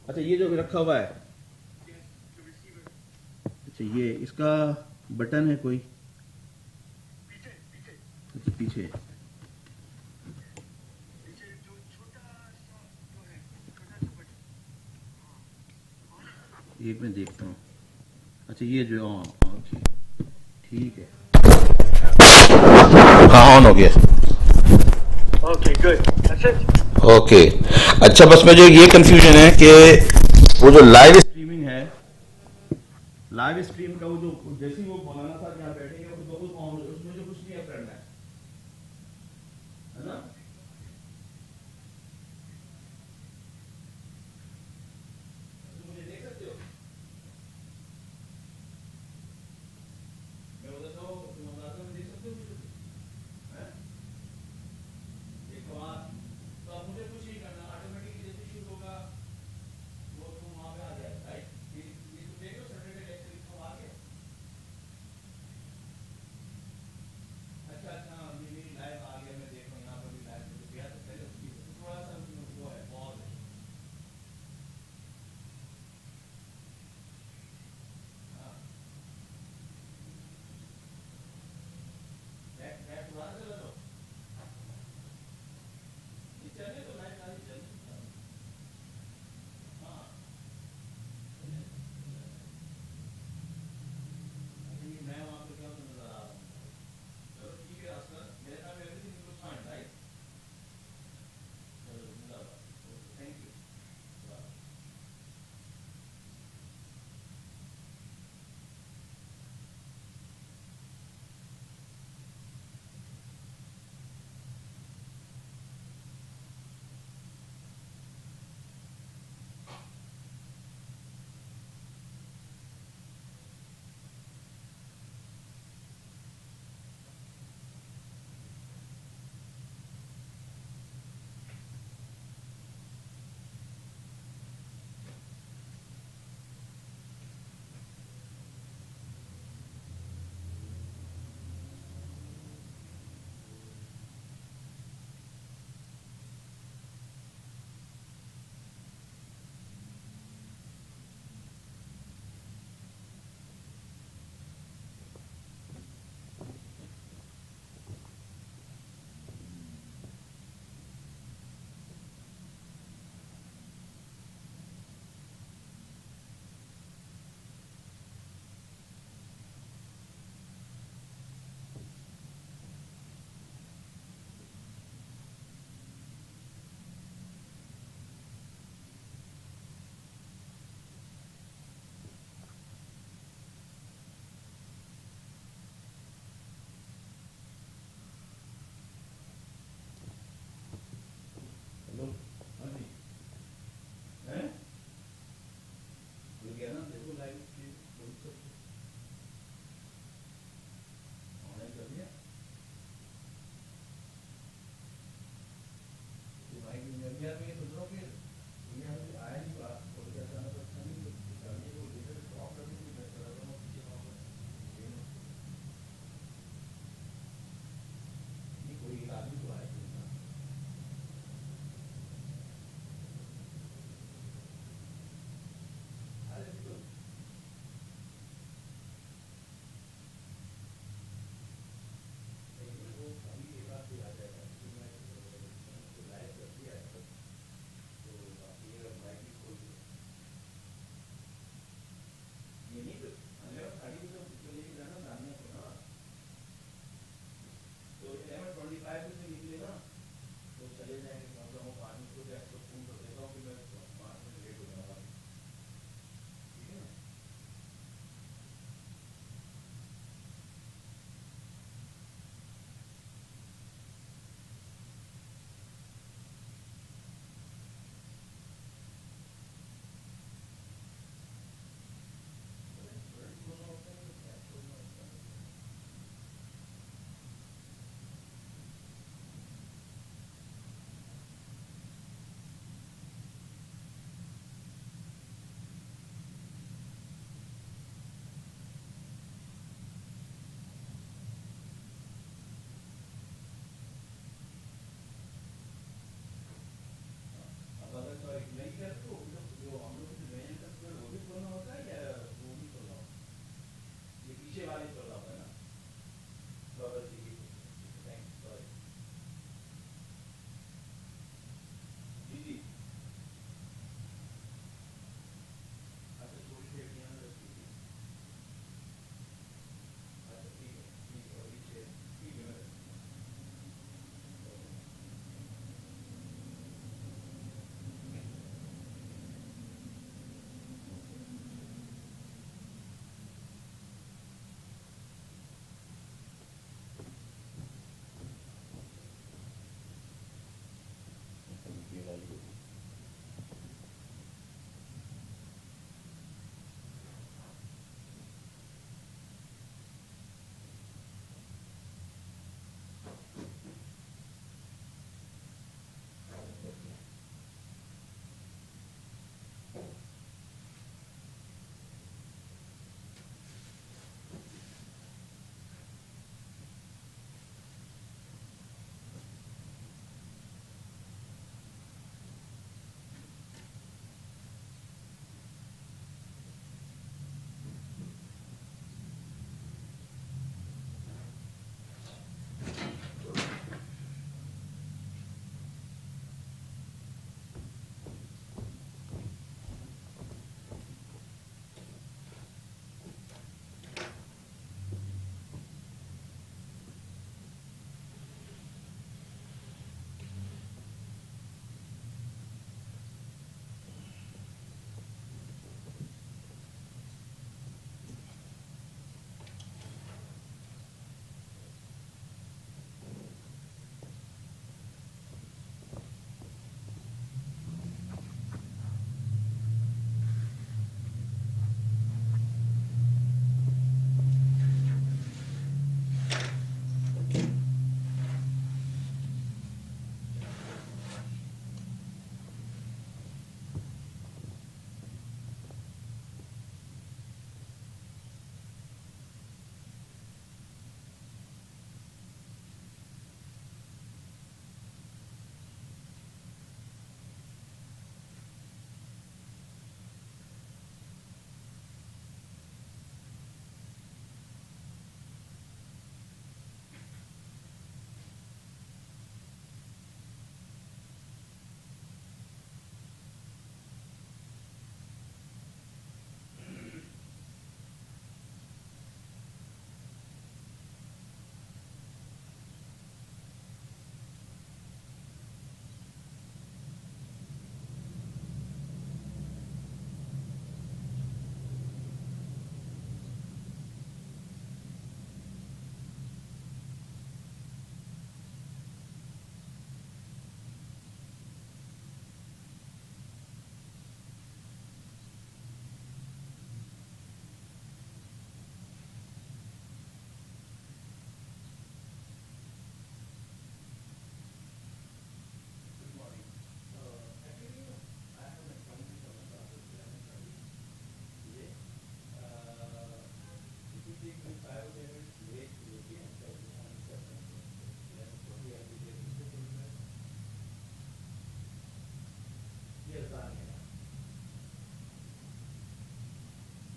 अच्छा ये जो रखा हुआ है, अच्छा ये इसका बटन है कोई? अच्छा पीछे। एक मैं देखता हूँ। अच्छा ये जो ठीक है, हाँ ऑन हो गया। ओके गुड, ओके अच्छा, बस मुझे ये कंफ्यूजन है कि वो जो लाइव स्ट्रीमिंग है, लाइव स्ट्रीम का वो जो जैसे ही वो मौलाना साहब यहाँ बैठेंगे वो बहुत ऑन, उसमें जो कुछ नहीं करना है ना? मुझे देख सकते हो, मैं बताता हूँ, देख सकते हो मुझे? देखो तो अब मुझे कुछ नहीं करना, ऑटोमेटिकली जैसे शुरू होगा वो तुम वहाँ पे आ जाए, राइट? ये तुम देख लो सैटरडे लेक्चर लिखा हुआ आ गया।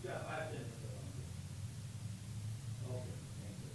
Yeah, 5 10 minutes around. Okay, thank you.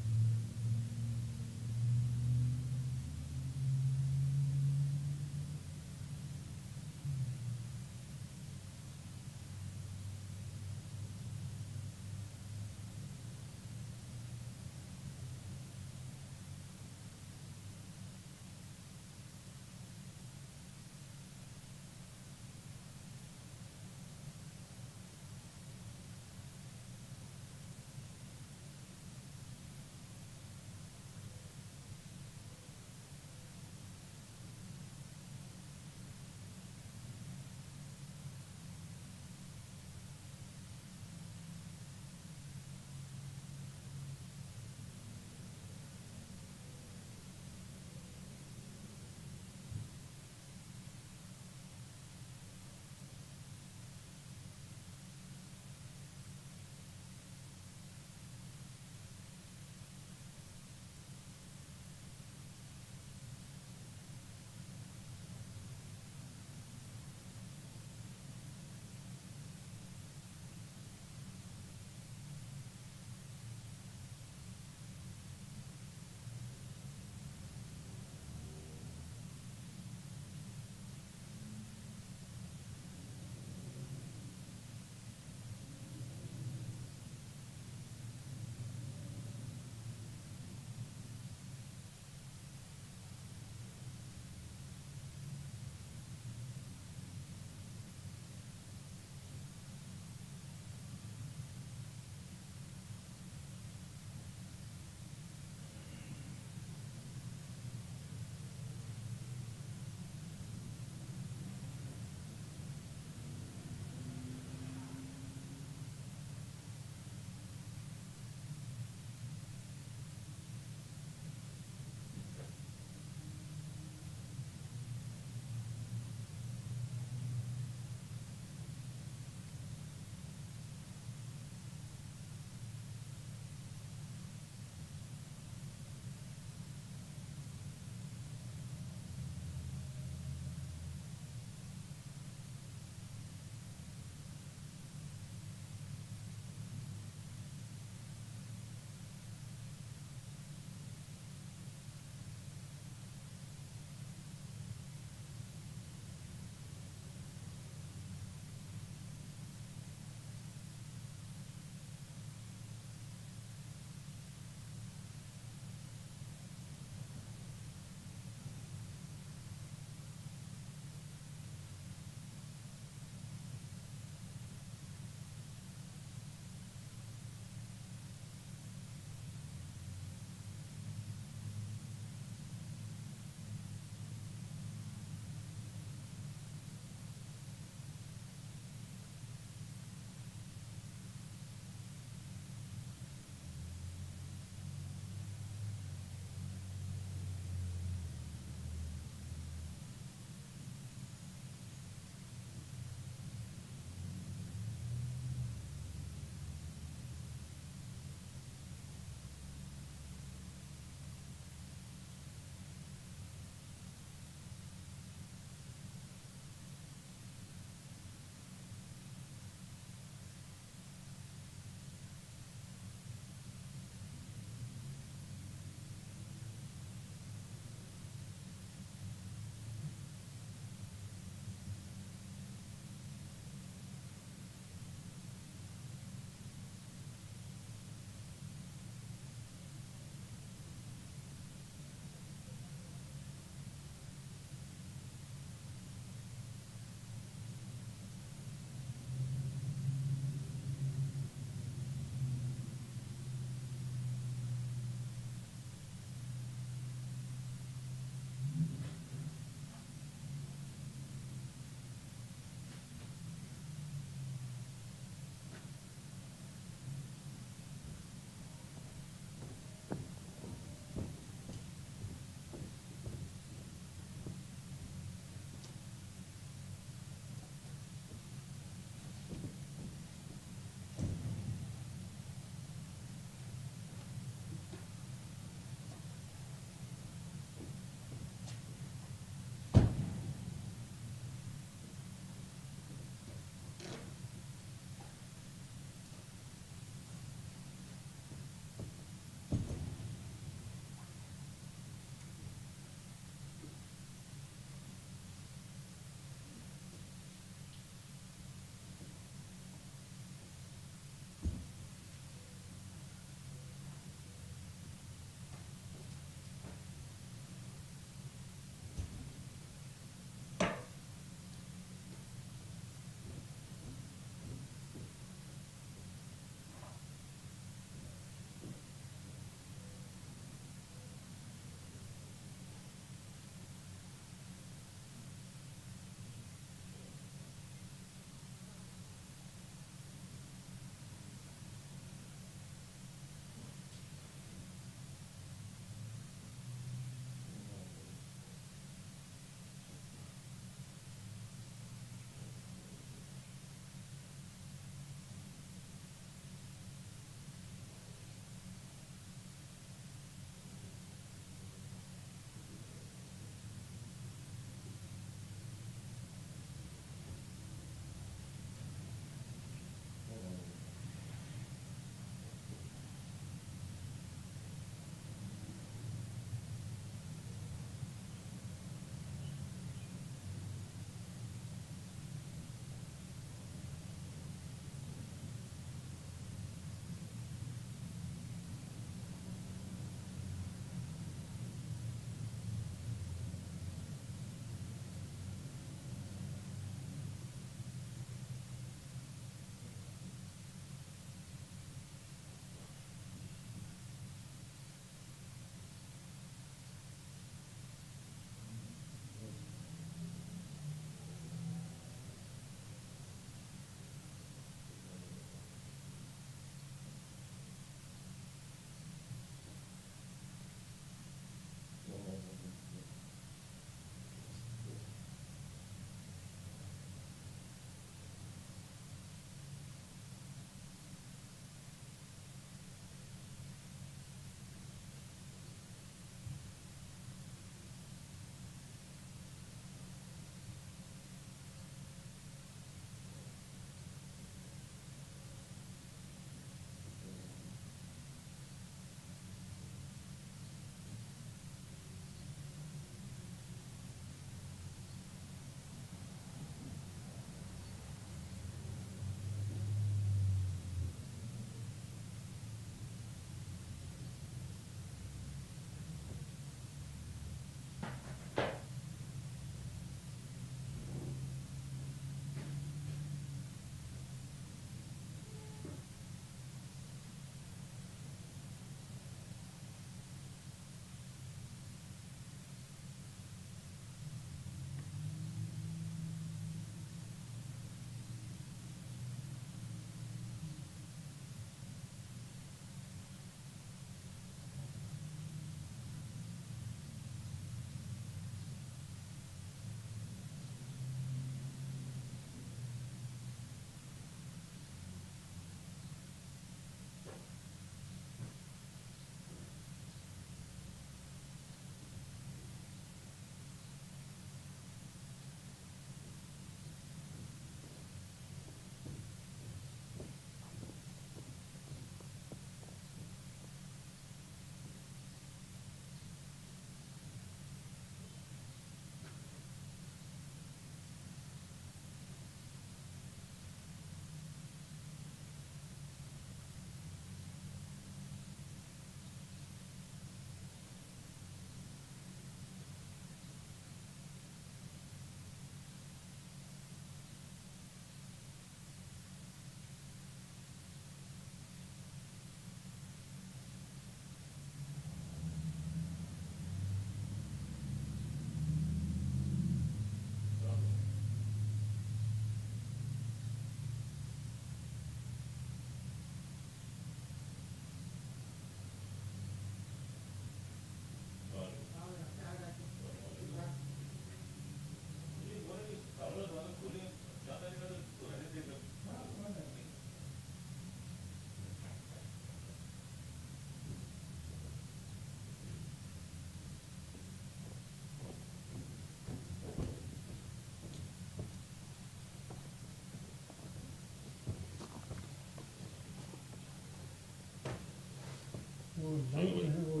वो लाइट जो है वो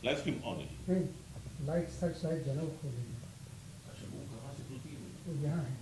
लाइव स्ट्रीम ऑन है। नहीं, लाइट सर्च लाइट जो है वो खोल देंगे। अच्छा, वो कहाँ से खुलती है? वो यहाँ है।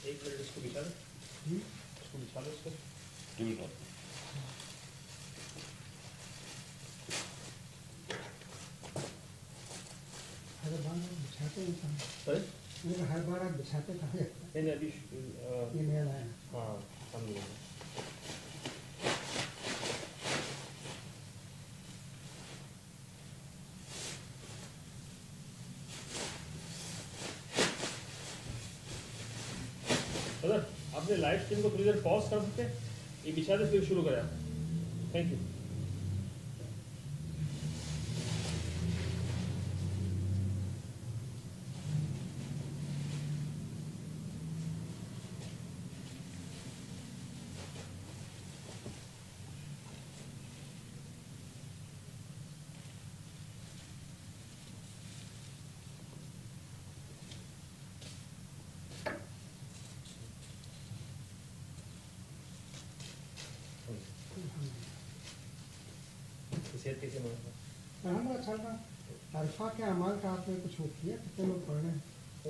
एक मिनट इसको बिछा दो, इसको बिछा दो, इसको टीवी पर। हर बार आप बिछाते ही कहाँ? सर मैंने हर बार आप बिछाते कहाँ हैं? नहीं अभी ये नया लाया है। हाँ समझ गया। सर आपने लाइव स्ट्रीम को थोड़ी देर पॉज कर सकते हैं, ये बिछा दे फिर शुरू करें आप। Thank you. सेहत कैसे मांगा? हमारा चल रहा अरफा के अमाल का आपने कुछ वो किया? कितने लोग पढ़ रहे हैं? तो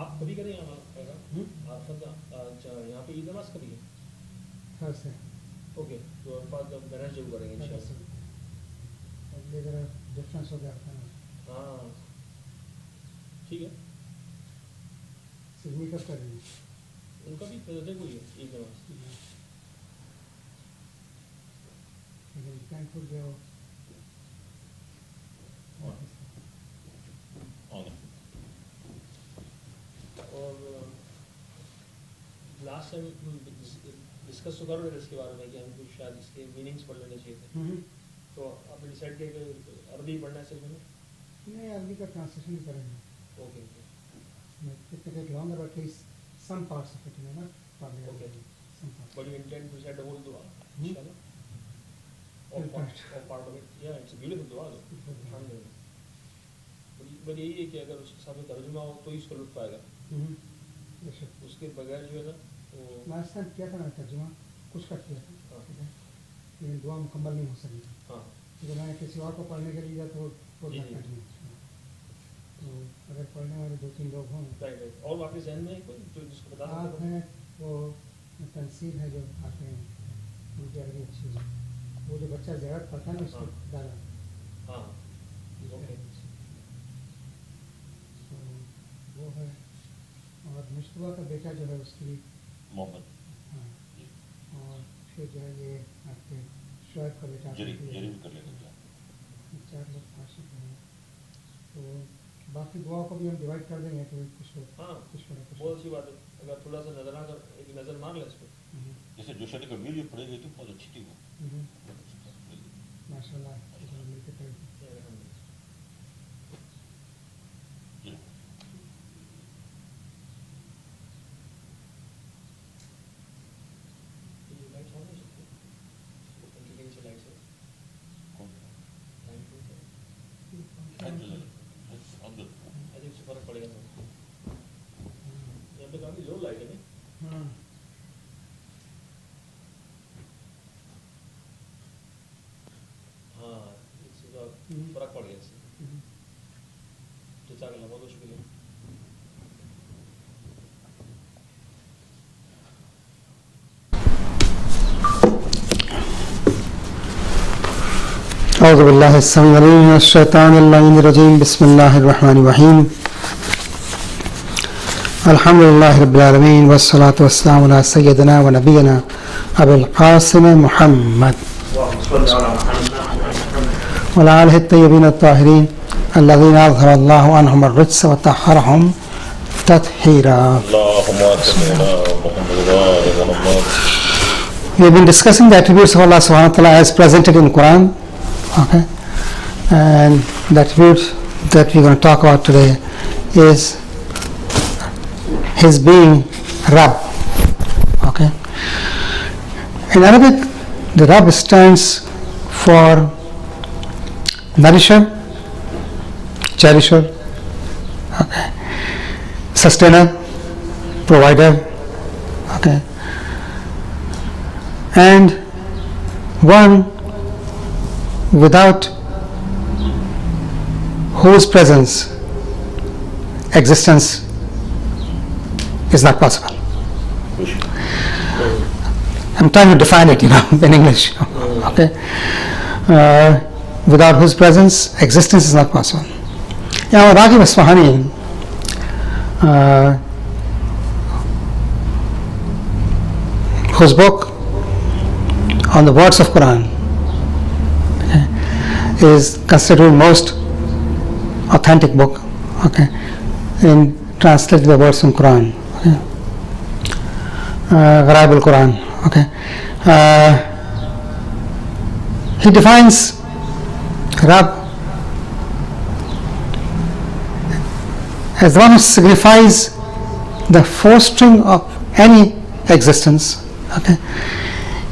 आप कभी करें आप अच्छा यहाँ पे ईद नमाज कभी है? थर्सडे। ओके, तो बाद मैनेज जरूर करेंगे इंशाल्लाह। अगले जरा डिफरेंस हो गया था ना। हाँ ठीक है, सिडनी कब करेंगे? उनका भी थर्सडे को ही है ईद नमाज। लेकिन कैंपुर गया हो ऑन है। और लास्ट टाइम डिस्कस तो कर रहे थे इसके बारे में कि हम कुछ शायद इसके मीनिंग्स पढ़ लेने चाहिए थे, तो आपने डिसाइड किया कि अरबी पढ़ना है सिर्फ में? नहीं, अरबी का ट्रांसलेशन ही करेंगे। Okay It will take longer, but at least some parts of it, you know, probably. Okay. Some parts. But you intend to recite the whole dua, Hmm? inshallah? Or part of it? Yeah, it's a beautiful dua though. Alhamdulillah. but यही है कि अगर उसके साथ में तर्जुमा हो तो ही इसको लुत्फ आएगा, बेशक। उसके बगैर जो है ना वो लास्ट टाइम किया था मैंने तर्जुमा, कुछ का किया था, हाँ। ठीक है, लेकिन दुआ मुकम्मल नहीं हो सकी। हाँ तो मैंने किसी और को पढ़ने के लिए दिया तो जी, जी। तो अगर पढ़ने वाले 2-3 लोग हों, राइट। और आपके जहन में है कोई जो जिसको बता आप सकते हो? हैं वो तनसीब है जो आते हैं, उनकी अरबी अच्छी है, वो जो बच्चा ज़्यादा पढ़ता है ना उसको हाँ। डाला। हाँ ओके। तो वो है, और मुश्तबा का बेटा जो है उसकी, मोहम्मद हाँ, और फिर जो है ये आपके शुएब का बेटा, जरी भी कर लेंगे। 4 लोग फारसी के हैं। तो बाकी दुआओं को भी हम डिवाइड कर देंगे कि कुछ लोग हाँ कुछ पढ़े कुछ बहुत अच्छी बात है, अगर थोड़ा सा नजर आकर एक नज़र मार ले इस पर। जैसे जो शरीफ कबीर जो पढ़ेगी तो बहुत अच्छी थी वो। माशाल्लाह मिलके पढ़े। जी। लाइट्स ऑन हो सकती है, उनकी कहीं से लाइट्स है, कौन? लाइट अंदर आई थिंक फर्क पड़ेगा ना, यहाँ पे काफ़ी लो लाइट है नहीं? हाँ, हाँ इससे फर्क पड़ गया इससे। जज़ाकल्लाह, बहुत बहुत शुक्रिया। औज़ु बिल्लाहि अस्समीउल अलीम मिनश शैतानिर रजीम, बिस्मिल्लाहिर रहमानिर रहीम। الحمد لله رب العالمين والصلاة والسلام على سيدنا ونبينا أبي القاسم محمد وعلى آله الطيبين الطاهرين الذين أظهر الله عنهم الرجس وطهرهم تطهيرا. We have been discussing the attributes of Allah subhanahu wa ta'ala as presented in Quran. Okay, and the attribute that we're going to talk about today is his being Rabb. Okay, in Arabic the Rabb stands for nourisher, cherisher, okay, sustainer, provider, okay, and one without whose presence existence is not possible. I'm trying to define it, in English. Okay, without whose presence existence is not possible. Ragib Isfahani, whose book on the words of Quran is considered most authentic book, okay, in translating the words from Quran, okay, Gharib al-Quran, okay. He defines Rabb as the one who signifies the fostering of any existence, okay,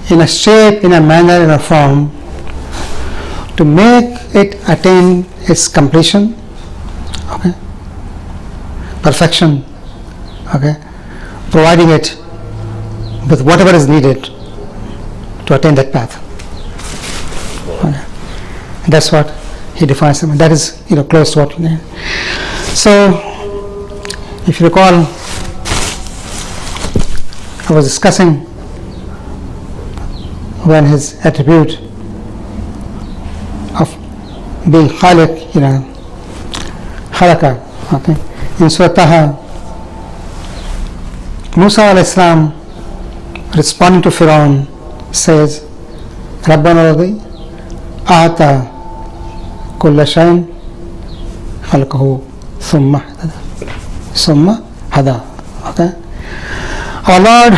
in a shape, in a manner, in a form, to make it attain its completion, okay, perfection, okay, providing it with whatever is needed to attain that path. Okay. That's what he defines them. That is, close to what we need. So, if you recall, I was discussing when his attribute of being Khaliq, Khalaqa, okay, in Surah Taha, Musa alayhi salam, responding to Fir'aun, says, Rabbana Radhi, A'ata kulla shayin khalqahu summa hada. Okay? Our Lord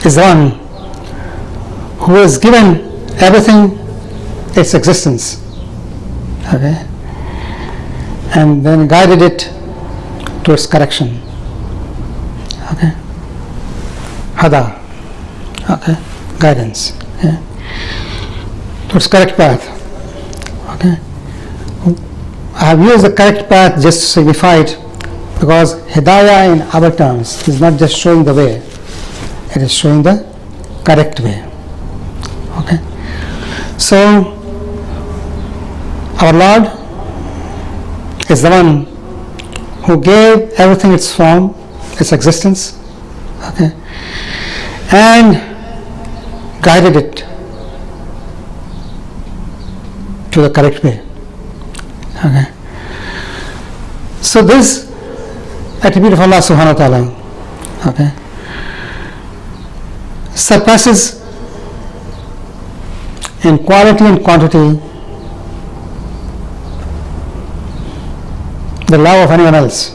is the one who has given everything its existence, okay, and then guided it towards correction, okay, hada, okay, guidance, okay, towards correct path, okay. I have used the correct path just to signify it, because hidayah in our terms is not just showing the way, it is showing the correct way, okay. So our Lord is the one who gave everything its form, its existence, okay, and guided it to the correct way, okay. So this attribute of Allah subhanahu wa ta'ala, okay, surpasses in quality and quantity the love of anyone else,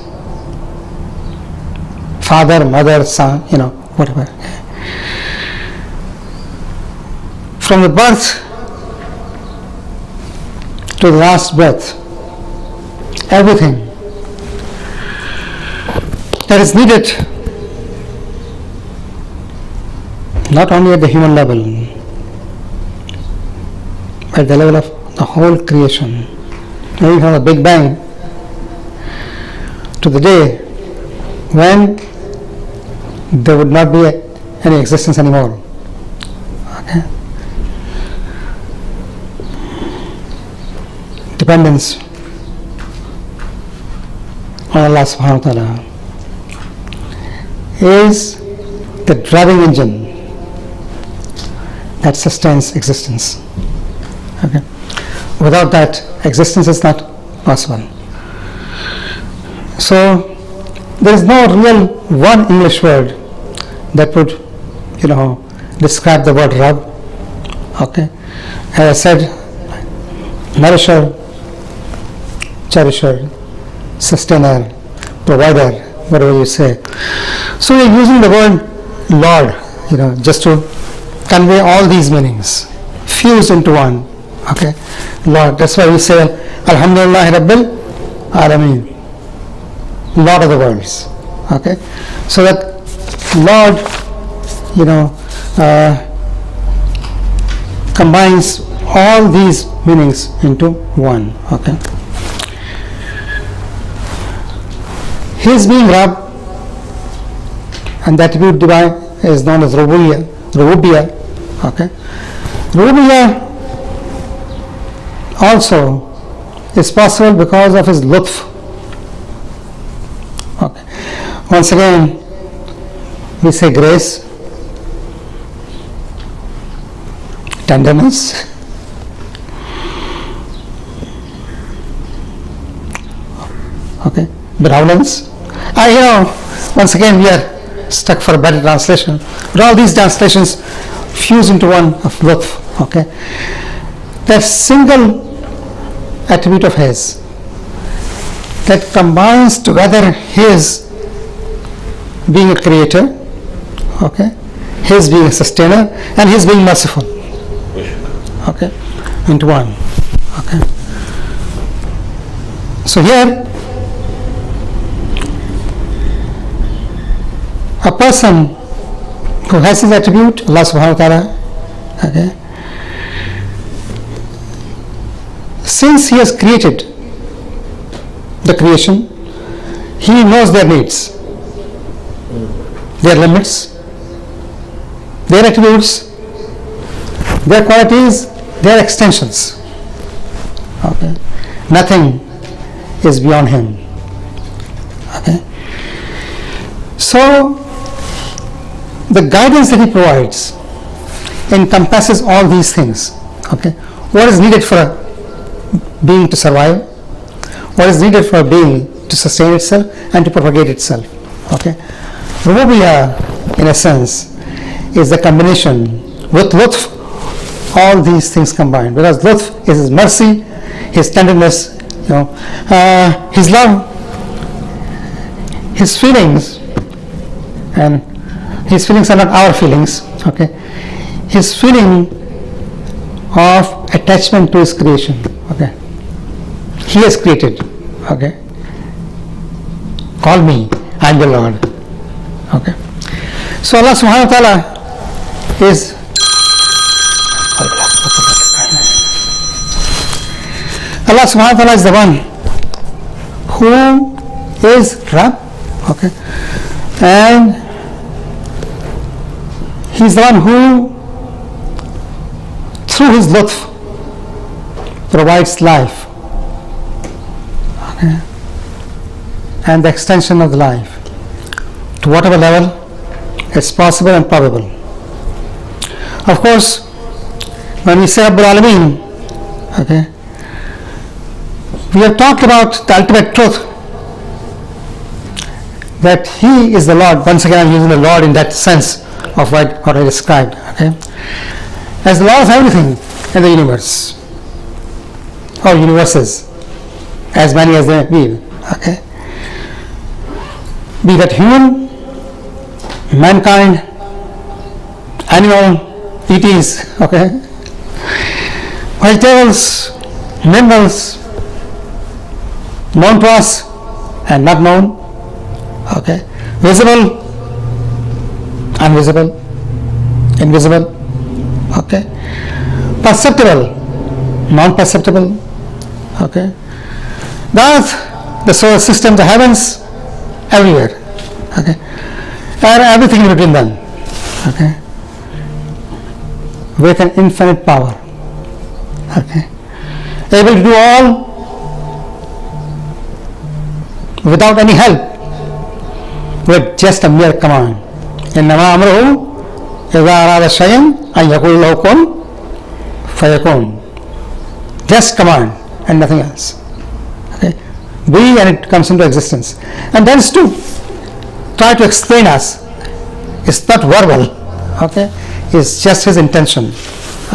father, mother, son, whatever. From the birth to the last breath, everything that is needed, not only at the human level, but at the level of the whole creation, maybe from the Big Bang to the day when there would not be any existence anymore, okay. Dependence on Allah subhanahu wa ta'ala is the driving engine that sustains existence, okay. Without that, existence is not possible. So there is no real one English word that would, describe the word Rabb. Okay, as I said, nourisher, cherisher, sustainer, provider, whatever you say. So we are using the word Lord, just to convey all these meanings, fused into one. Okay, Lord. That's why we say Alhamdulillah Rabbil Alameen, Lord of the worlds. Okay, so that Lord, combines all these meanings into one. Okay, His being Rabb, and that attribute divine is known as Rububiyyah. Okay, Rububiyyah also is possible because of His lutf. Okay, once again we say grace, tenderness, okay, benevolence. Once again we are stuck for a better translation, but all these translations fuse into one of lutf. Okay, that single attribute of His that combines together His being a creator, okay, His being a sustainer, and His being merciful, okay, into one. Okay, so here a person who has his attribute, Allah subhanahu wa ta'ala, okay, since He has created the creation, He knows their needs, their limits, their attributes, their qualities, their extensions. Okay, nothing is beyond Him. Okay, so the guidance that He provides encompasses all these things. Okay, what is needed for a being to survive, what is needed for a being to sustain itself and to propagate itself. Okay, Rububiyyah, in a sense, is the combination with lutf, all these things combined, because lutf is His mercy, His tenderness, His love, His feelings, and His feelings are not our feelings. Okay, His feeling of attachment to His creation. Okay, He has created. Okay, call me, I am the Lord. Okay, so Allah subhanahu wa ta'ala is Allah subhanahu wa ta'ala is the one who is Rabb. Okay, and He is the one who through His lutf provides life, okay, and the extension of the life to whatever level is possible and probable. Of course, when we say Rabbul Alameen, okay, we have talked about the ultimate truth, that He is the Lord. Once again, I am using the Lord in that sense of what I described. Okay, as the Lord of everything in the universe, or universes, as many as they be. Okay, be that human, mankind, animal, ETs, okay, vegetables, minerals, known to us and not known, okay, visible, invisible, okay, perceptible, non-perceptible, okay, the earth, the solar system, the heavens, everywhere, okay, and everything in between them, okay, with an infinite power, okay, able to do all without any help, with just a mere command. إنما أمره إذا أراد شيئا أن يقول له كن فيكون. Just command and nothing else. Okay, be and it comes into existence. And that is true. try to explain us. It's not verbal, okay? It's just his intention,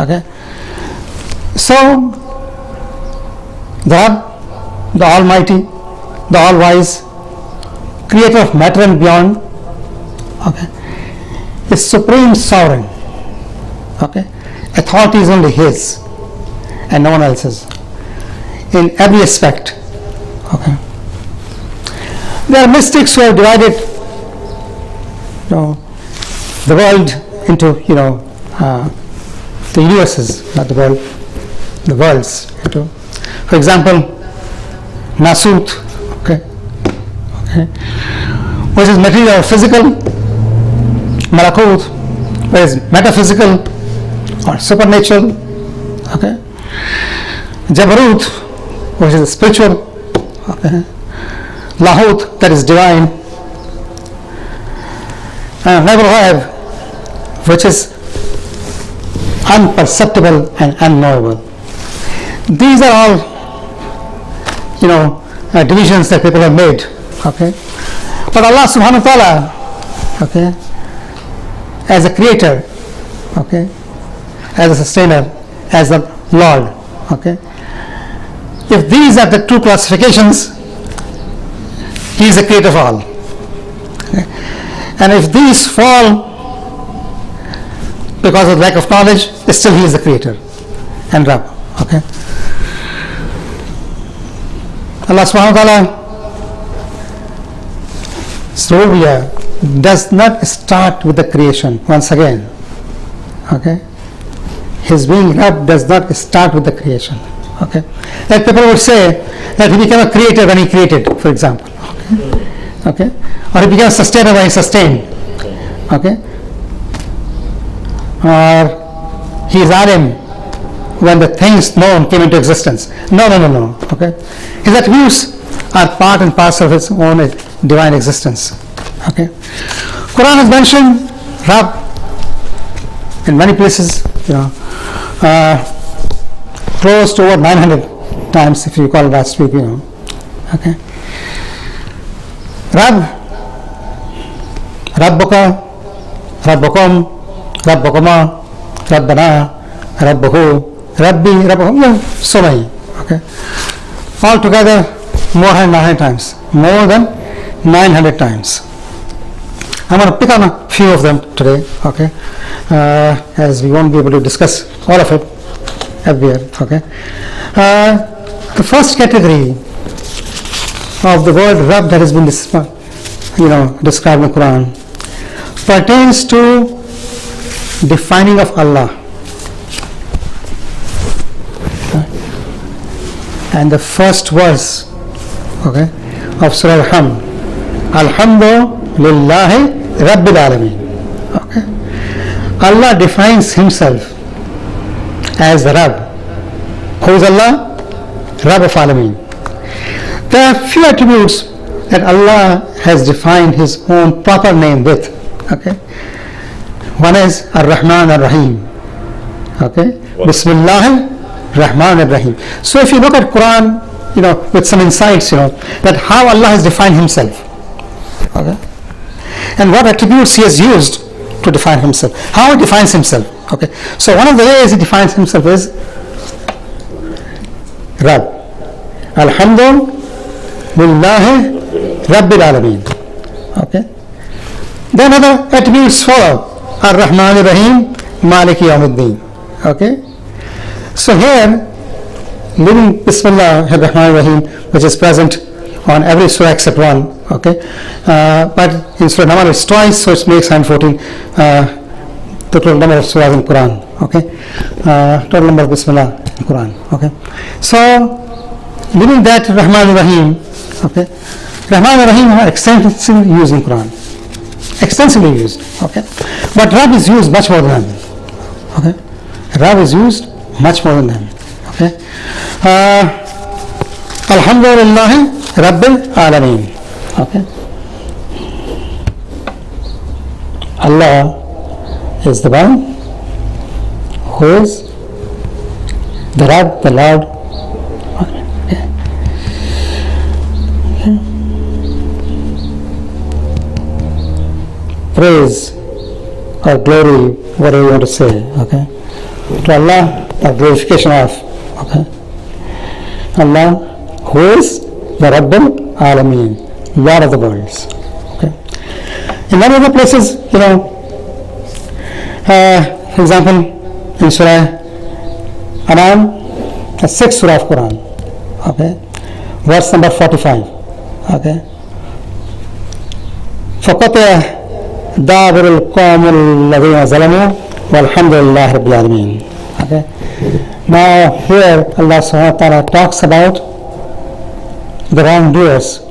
okay? So, the Almighty, the All-Wise, Creator of matter and beyond, okay, is supreme sovereign, okay? Authority is only his and no one else's in every aspect, okay? There are mystics who have divided, the world into, the universes, not the world, the worlds. For example, Nasut, okay, which is material or physical, Malakut, which is metaphysical or supernatural, okay, Jabarut, which is spiritual, okay, Lahut, that is divine, and Nabrahab, which is unperceptible and unknowable. These are all, divisions that people have made, okay. But Allah subhanahu wa ta'ala, okay, as a creator, okay, as a sustainer, as a Lord, okay, if these are the two classifications, He is the creator of all. Okay. And if these fall because of lack of knowledge, still He is the creator and Rabb. Okay. Allah subhanahu wa ta'ala Slovia does not start with the creation once again. Okay. His being Rabb does not start with the creation. Okay. Like people would say that He became a creator when He created, for example. Okay. Or He became a sustainer when He sustained. Okay. Or He is Adam when the things known came into existence. No. Okay. His attributes are part and parcel of His own divine existence. Okay. Quran has mentioned Rabb in many places, close to over 900 times, if you recall last week, Okay. Rabb, Rabbuka, Rabbukum, Rabbukuma, Rabbana, Rabbuhu, Rabbi, Rabbuhum, so many. Okay. All together, more than 900 times. More than 900 times. I'm going to pick on a few of them today, okay, as we won't be able to discuss all of it everywhere, okay. The first category of the word Rabb that has been described in the Quran pertains to defining of Allah. And the first verse, okay, of Surah Al-Hamd, Alhamdulillahi Rabbil Alameen. Okay. Allah defines Himself as the Rabb. Who is Allah? Rabb of Alameen. There are few attributes that Allah has defined His own proper name with. Okay. One is Ar-Rahman Ar-Rahim. Okay. Bismillah Rahman Ar-Rahim. So if you look at Quran, with some insights, that how Allah has defined Himself. Okay. And what attributes He has used to define Himself. How He defines Himself. Okay. So one of the ways He defines Himself is Rabb. Alhamdulillahi Rabbil Alameen. Okay. Then other attributes follow. Ar-Rahman Ar-Rahim Maliki Yawmiddin. Okay. So here, leaving Bismillah Ar-Rahman Ar-Rahim, which is present on every surah except one, okay, but in Surah Naml it's twice, so it makes 114 total number of surahs in Quran, okay, total number of Bismillah in Quran, okay. So, leaving that Rahman Ar-Rahim, okay, Rahman Ar-Rahim are extensively used in Quran, extensively used, okay, but Rabb is used much more than them, okay, Rabb is used much more than them, okay. Alhamdulillah Rabbil Alameen. Okay. Allah is the one who is the Rabb, the Lord. Okay. Okay. praise or glory, whatever you want to say, okay? To Allah, or glorification of, okay? Allah, who is the Rabbul Alameen, Lord of the worlds, okay? In many other places, for example, in Surah Anam, the 6th Surah of Quran, okay? Verse number 45, okay? فَقَطَعَ دَابِرُ الْقَوْمِ الَّذِينَ ظَلَمُوا وَالْحَمْدُ لِلَّهِ رَبِّ الْعَالَمِينَ. Okay? Now here Allah subhanahu wa ta'ala talks about the wrongdoers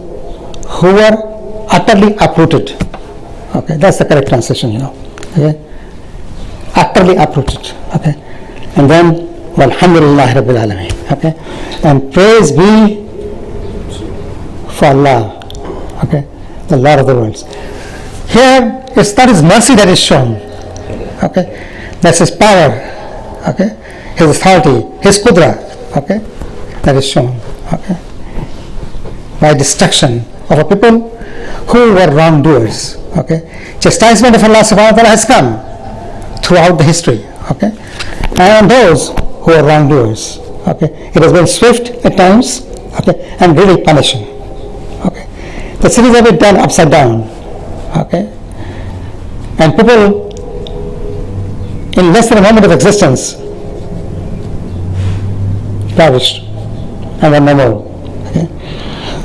who were utterly uprooted. Okay, that's the correct translation, Okay? Utterly uprooted. Okay? And then Walhamdulillah Rabbil Alameen. Okay? And praise be for Allah. Okay? The Lord of the worlds. Here it's not His mercy that is shown. Okay? That's His power. Okay? His authority, His qudra. Okay? That is shown. Okay? By destruction of a people who were wrongdoers. Okay? Chastisement of Allah subhanahu wa ta'ala has come throughout the history. Okay? And those who are wrongdoers. Okay? It has been swift at times. Okay? And really punishing. Okay? The cities have been done upside down. Okay? And people in less than a moment of existence perished and were no more. Okay?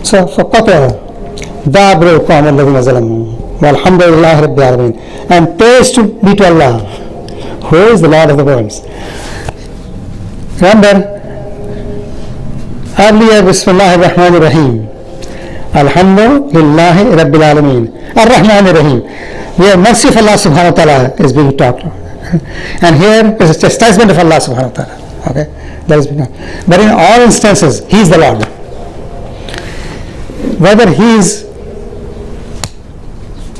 So for Qat'a, Dabru Qawm alladhina zalamu walhamdulillahi rabbil alamin, and praise to be to Allah, who is the Lord of the worlds. Remember earlier, Bismillahir Rahmanir Rahim, Alhamdulillahi Rabbil Alameen, Ar-Rahmanir Rahim, where mercy of Allah subhanahu wa ta'ala is being talked about. And here is a chastisement of Allah subhanahu wa ta'ala. Okay? That is being, but in all instances, He is the Lord. Whether He is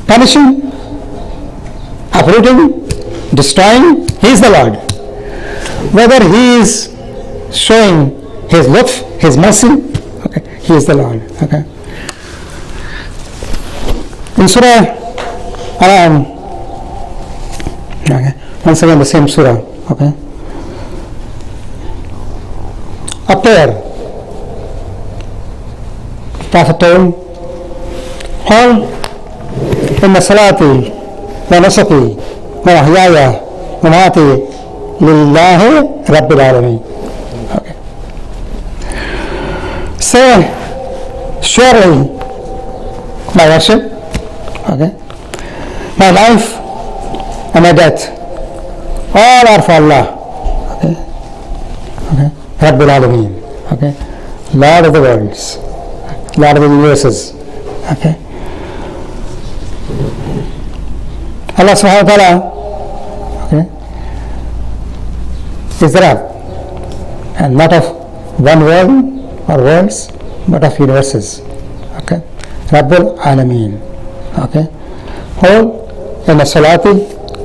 punishing, uprooting, destroying, He is the Lord. Whether He is showing His lutf, His mercy, okay, He is the Lord. Okay. In Surah okay, once again the same surah, okay. Up there, Prophet told, all inna salati wa nusuki wa mahyaya wa mamati lillahi rabbil alamin. Okay. Say, surely my worship, okay, my life and my death, all are for Allah. Okay, okay, Rabbil Alameen. Okay, Lord of the worlds, Lord of the universes. Okay, Allah subhanahu wa ta'ala, okay, is the Rabb, and not of one world or worlds, but of universes. Okay, Rabbul Alameen. Okay, whole inna salati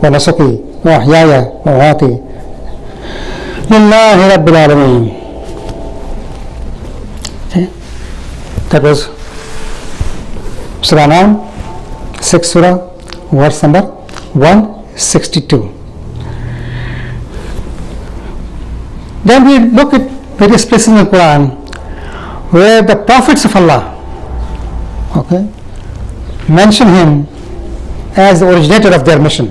wa nusuki wa mahyaya wa mamati lillahi rabbil alamin. Okay, that was Surah 9, 6th Surah, verse number 162. Then we look at various places in the Quran where the prophets of Allah, okay, mention Him as the originator of their mission.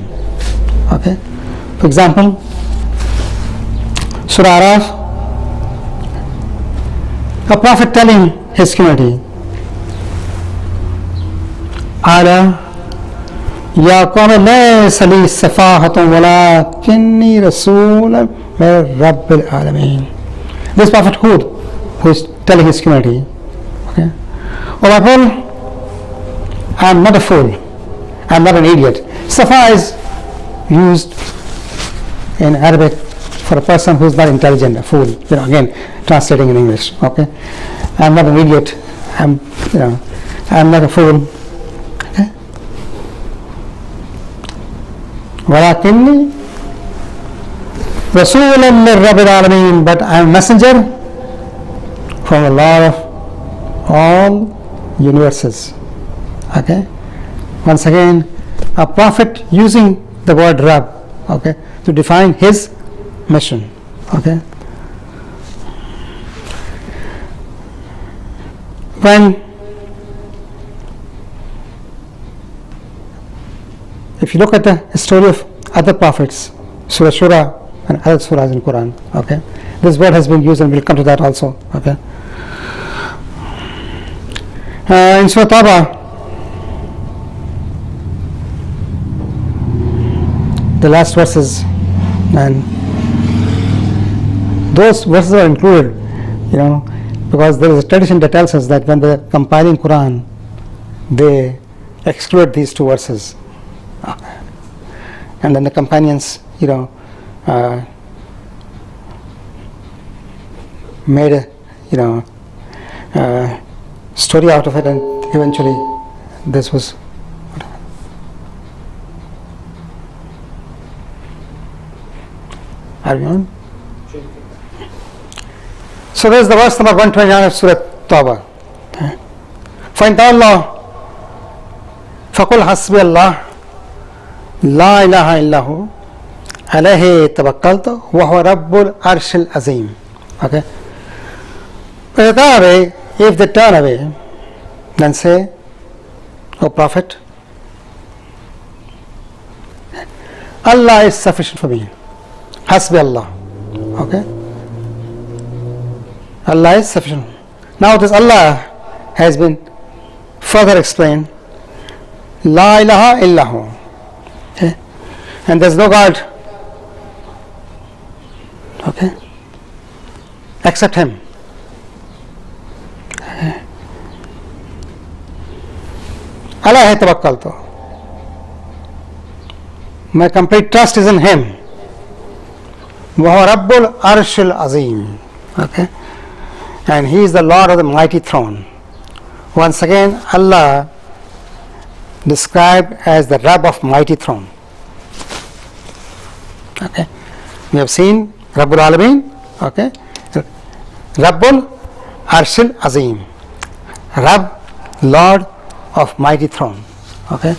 Okay, for example, Surah Araf, a prophet telling his community, Ala ya qawmi laysa li safahatun walakinni rasulun min rabbil alamin. This prophet Hud, who is telling his community, okay, oh my people, I am not a fool, I am not an idiot. Safa is used in Arabic for a person who is not intelligent, a fool. Again, translating in English. Okay, I am not an idiot. I am not a fool. Okay, walakinni rasulun min rabbil alamin, but I am a messenger from the Lord of all universes. Okay, once again a prophet using the word Rabb, okay, to define his mission, okay. When, if you look at the story of other prophets, Surah Shura and other surahs in Quran, okay, this word has been used, and we'll come to that also, okay. In Surah Tawbah, the last verses, and those verses are included, you know, because there is a tradition that tells us that when they're compiling Quran, they exclude these two verses, and then the companions, you know, made a, you know, story out of it, and eventually this was. Are we on? So there's the verse number 129 of Surah Tawbah. فَإِنْ تَوَلَّوْا فَقُلْ حَسْبِيَ اللَّهُ لَا إِلَهَ إِلَّا هُوَ عَلَيْهِ تَوَكَّلْتُ وَهُوَ رَبُّ الْعَرْشِ الْعَظِيمِ. Okay. If they turn away, then say, O Prophet, Allah is sufficient for me. Hasbi Allah. Okay. Allah is sufficient. Now this Allah has been further explained. La ilaha illahu. Okay. And there's no God, okay, except Him. Okay. Alayhi tawakkaltu. My complete trust is in Him. Wa Rabbul Arshil Azim. Okay. And He is the Lord of the mighty throne. Once again, Allah described as the Rabb of mighty throne. Okay. We have seen Rabbul Alamin. Okay. Rabbul Arshil Azim. Rabb, Lord of mighty throne. Okay.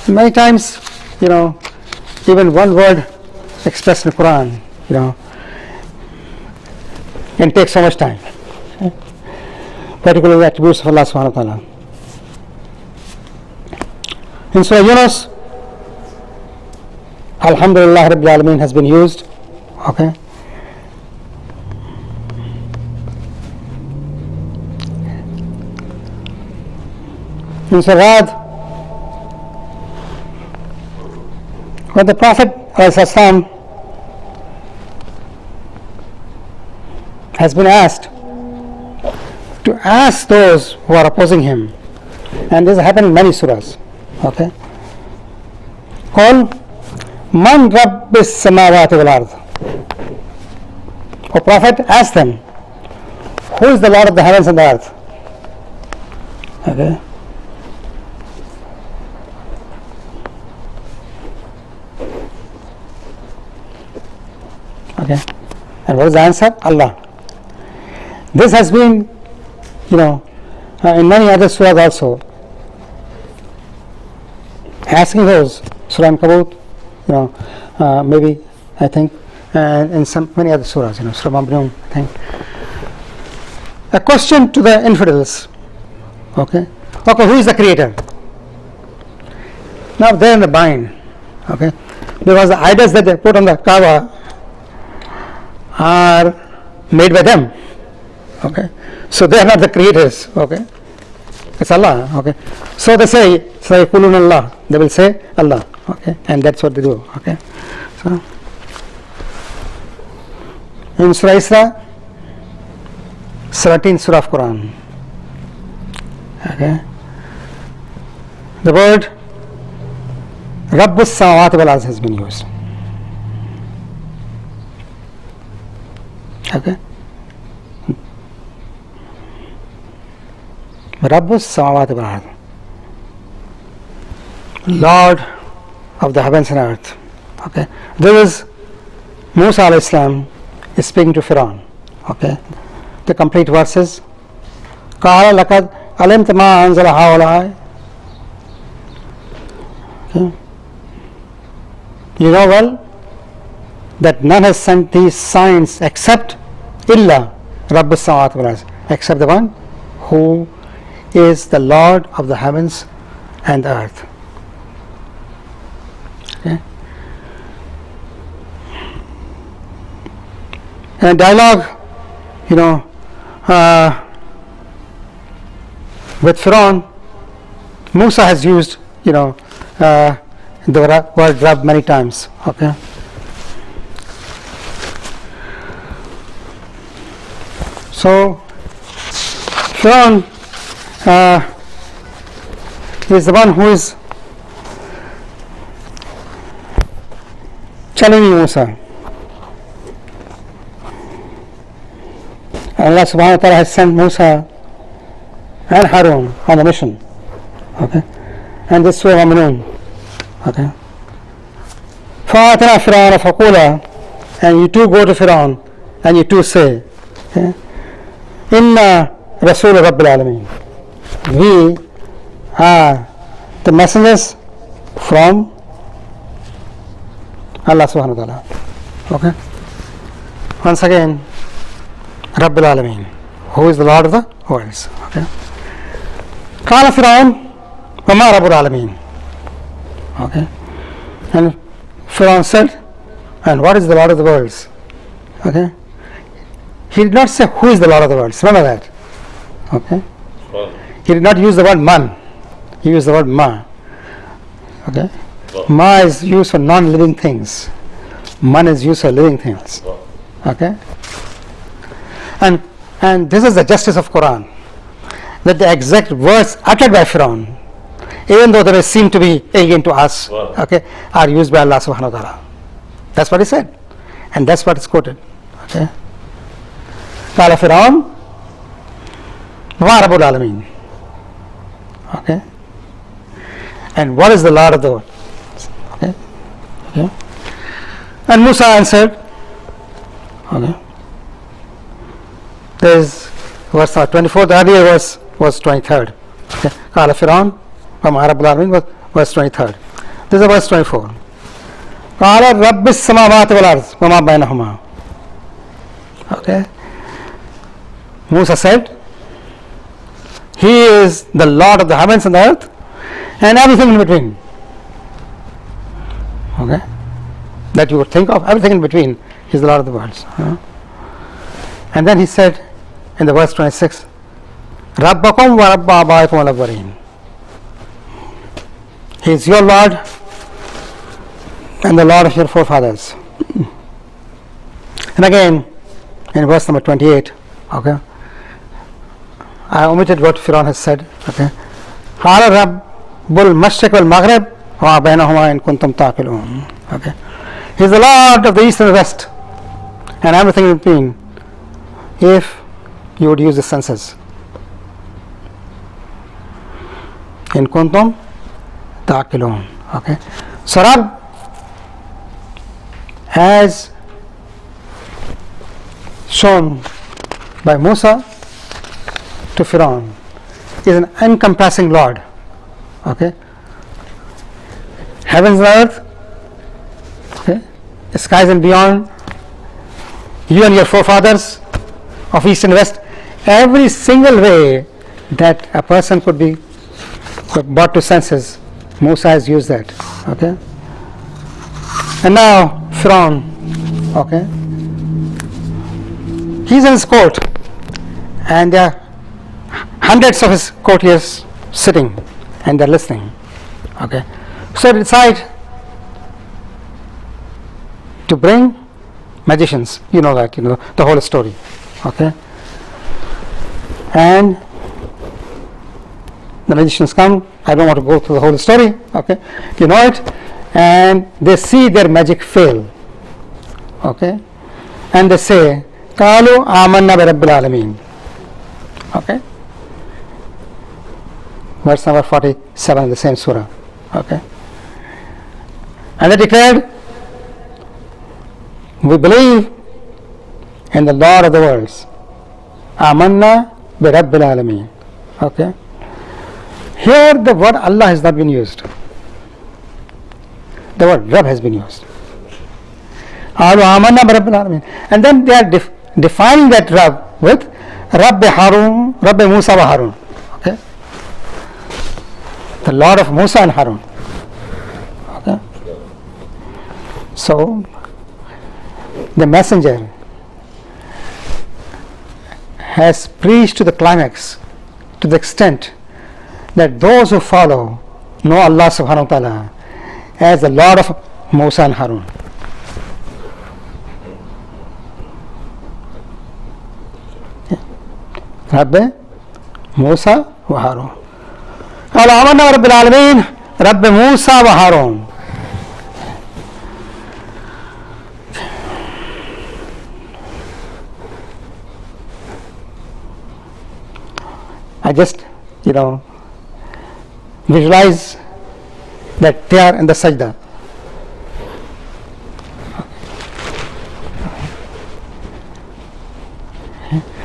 Many times, you know, even one word expressed in the Quran, you know, can take so much time. Okay. Particularly attributes of Allah subhanahu wa ta'ala. In Surah Yunus, Alhamdulillah Rabbil Alameen has been used. Okay. In Surah Rad, when the Prophet ﷺ has been asked to ask those who are opposing him, and this has happened in many surahs. Okay. Call Man Rabbis Samawati wal Ard. O Prophet, ask them, who is the Lord of the heavens and the earth? Okay. Okay. And what is the answer? Allah. This has been, you know, in many other surahs also. Asking those, Surah Ankabut, you know, maybe, I think, and in many other surahs, you know, Surah Mamnun, I think. A question to the infidels. Okay. Okay, who is the creator? Now they're in the bind. Okay. Because the idols that they put on the Kaaba are made by them. Okay. So they are not the creators. Okay. It's Allah. Okay. So they say Kulun Allah. They will say Allah. Okay. And that's what they do. Okay. So in Surah Isra, 17th Surah of Quran. Okay. The word Rabbus Samawati wal Ard has been used. Okay. Rabbus Samawati wal Ard. Lord of the heavens and earth. Okay. There is Musa alayhi salam is speaking to Fir'aun. Okay. The complete verses. قال لقد علمت ما أنزل هؤلاء Okay. You know well that none has sent these signs except illa Rabbus Samawati wal Ard, except the one who is the Lord of the heavens and the earth. Okay. In a dialogue, with Pharaoh, Musa has used, the word Rabb many times. Okay. So, Pharaoh is the one who is challenging Musa. Allah subhanahu wa ta'ala has sent Musa and Harun on a mission. Okay. And this way Amunun. Okay. فَأَتَنَا فِرْعَوْنَ فَقُولَا, and you two go to Pharaoh and you two say, okay, Inna Rasul Rabbil Alameen, we are the messengers from Allah subhanahu wa ta'ala. Okay. Once again, Rabbil Alameen, who is the Lord of the worlds. Okay. Qala Fir'aun wa ma Rabbul Alameen. Okay. And Fir'aun said, and what is the Lord of the worlds? Okay. He did not say who is the Lord of the worlds. Remember that. Okay. He did not use the word man. He used the word ma. Okay. Ma is used for non-living things. Man is used for living things. Okay. And this is the justice of Quran, that the exact words uttered by Pharaoh, even though they may seem to be alien to us, okay, are used by Allah subhanahu wa ta'ala. That's what he said. And that's what is quoted. Okay. Qala Fir'aun wa Rabbul Alameen. Okay. And what is the Lord of the world? Okay. Okay. And Musa answered, okay, there is verse 24, the earlier verse was 23rd. Okay. Qala Fir'aun wa ma Rabbul Alameen was verse 23rd. This is verse 24. Qala Rabbis Samawati wal Ard wa ma bainahuma. Okay. Musa said, He is the Lord of the heavens and the earth and everything in between. Okay. That you would think of, everything in between, He is the Lord of the worlds. And then he said in the verse 26, Rabbakum wa Rabba Abaikum al-Awwalin. He is your Lord and the Lord of your forefathers. And again, in verse number 28, okay, I omitted what Fir'aun has said. Okay, Hala Rabbul Mashriq wal Maghrib wa bainahuma in kuntum taqilun. Okay, He is the Lord of the east and the west and everything in between, if you would use the senses. In kuntum taqilun. Okay, so Rabb, as shown by Musa to Pharaoh, is an encompassing Lord. Okay, heavens and earth, okay, the skies and beyond, you and your forefathers of east and west, every single way that a person could be brought to senses, Musa has used that. Okay, and now Pharaoh, okay, he's in his court and there are hundreds of his courtiers sitting and they're listening. Okay, so they decide to bring magicians. You know that, the whole story. Okay, and the magicians come. I don't want to go through the whole story. Okay, you know it, and they see their magic fail. Okay, and they say, Qalu amanna bi Rabbil Alameen. Okay, verse number 47 in the same surah. Okay, and they declared, we believe in the Lord of the worlds. Amanna bi Rabbil Alameen. Okay, here the word Allah has not been used. The word Rabb has been used. And then they are defining that Rabb with Rabbi Harun, Rabbi Musa wa Harun. Okay? The Lord of Musa and Harun. Okay? So, the messenger has preached to the climax, to the extent that those who follow know Allah subhanahu wa ta'ala as the Lord of Musa and Harun. Rabbi Musa wa Harun. Qala amanna bi rabbil alamin, Rabbi Musa wa Harun. I just, visualize that they are in the sajda.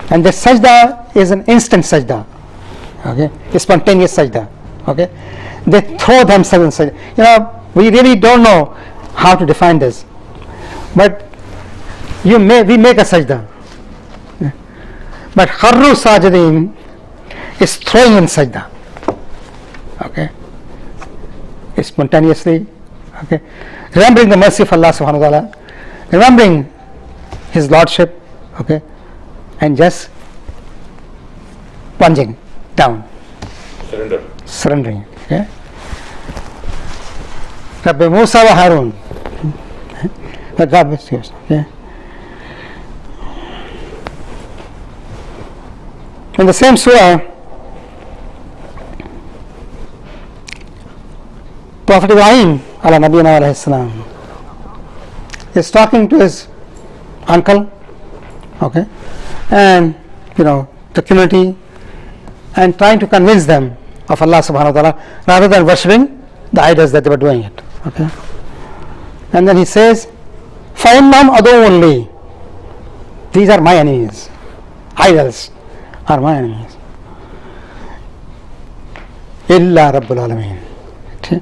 And the sajda is an instant sajda, okay, a spontaneous sajda, okay. They throw themselves in sajda. We really don't know how to define this, but we make a sajda. But kharru sajidin is throwing in sajda, okay, spontaneously, okay, remembering the mercy of Allah subhanahu wa ta'ala, remembering His Lordship, okay, and just plunging down, surrendering. Okay? Rabbi Musa wa Harun. But God bless you. Okay? In the same surah, Prophet Ibrahim ala Nabiyina alayhi salam is talking to his uncle, okay, and the community, and trying to convince them of Allah subhanahu wa ta'ala rather than worshipping the idols that they were doing it. Okay. And then he says, فَإِنَّهُمْ عَدُوٌّ لِي. These are my enemies. Idols are my enemies. إِلَّا رَبُّ الْعَالَمِينَ. Okay.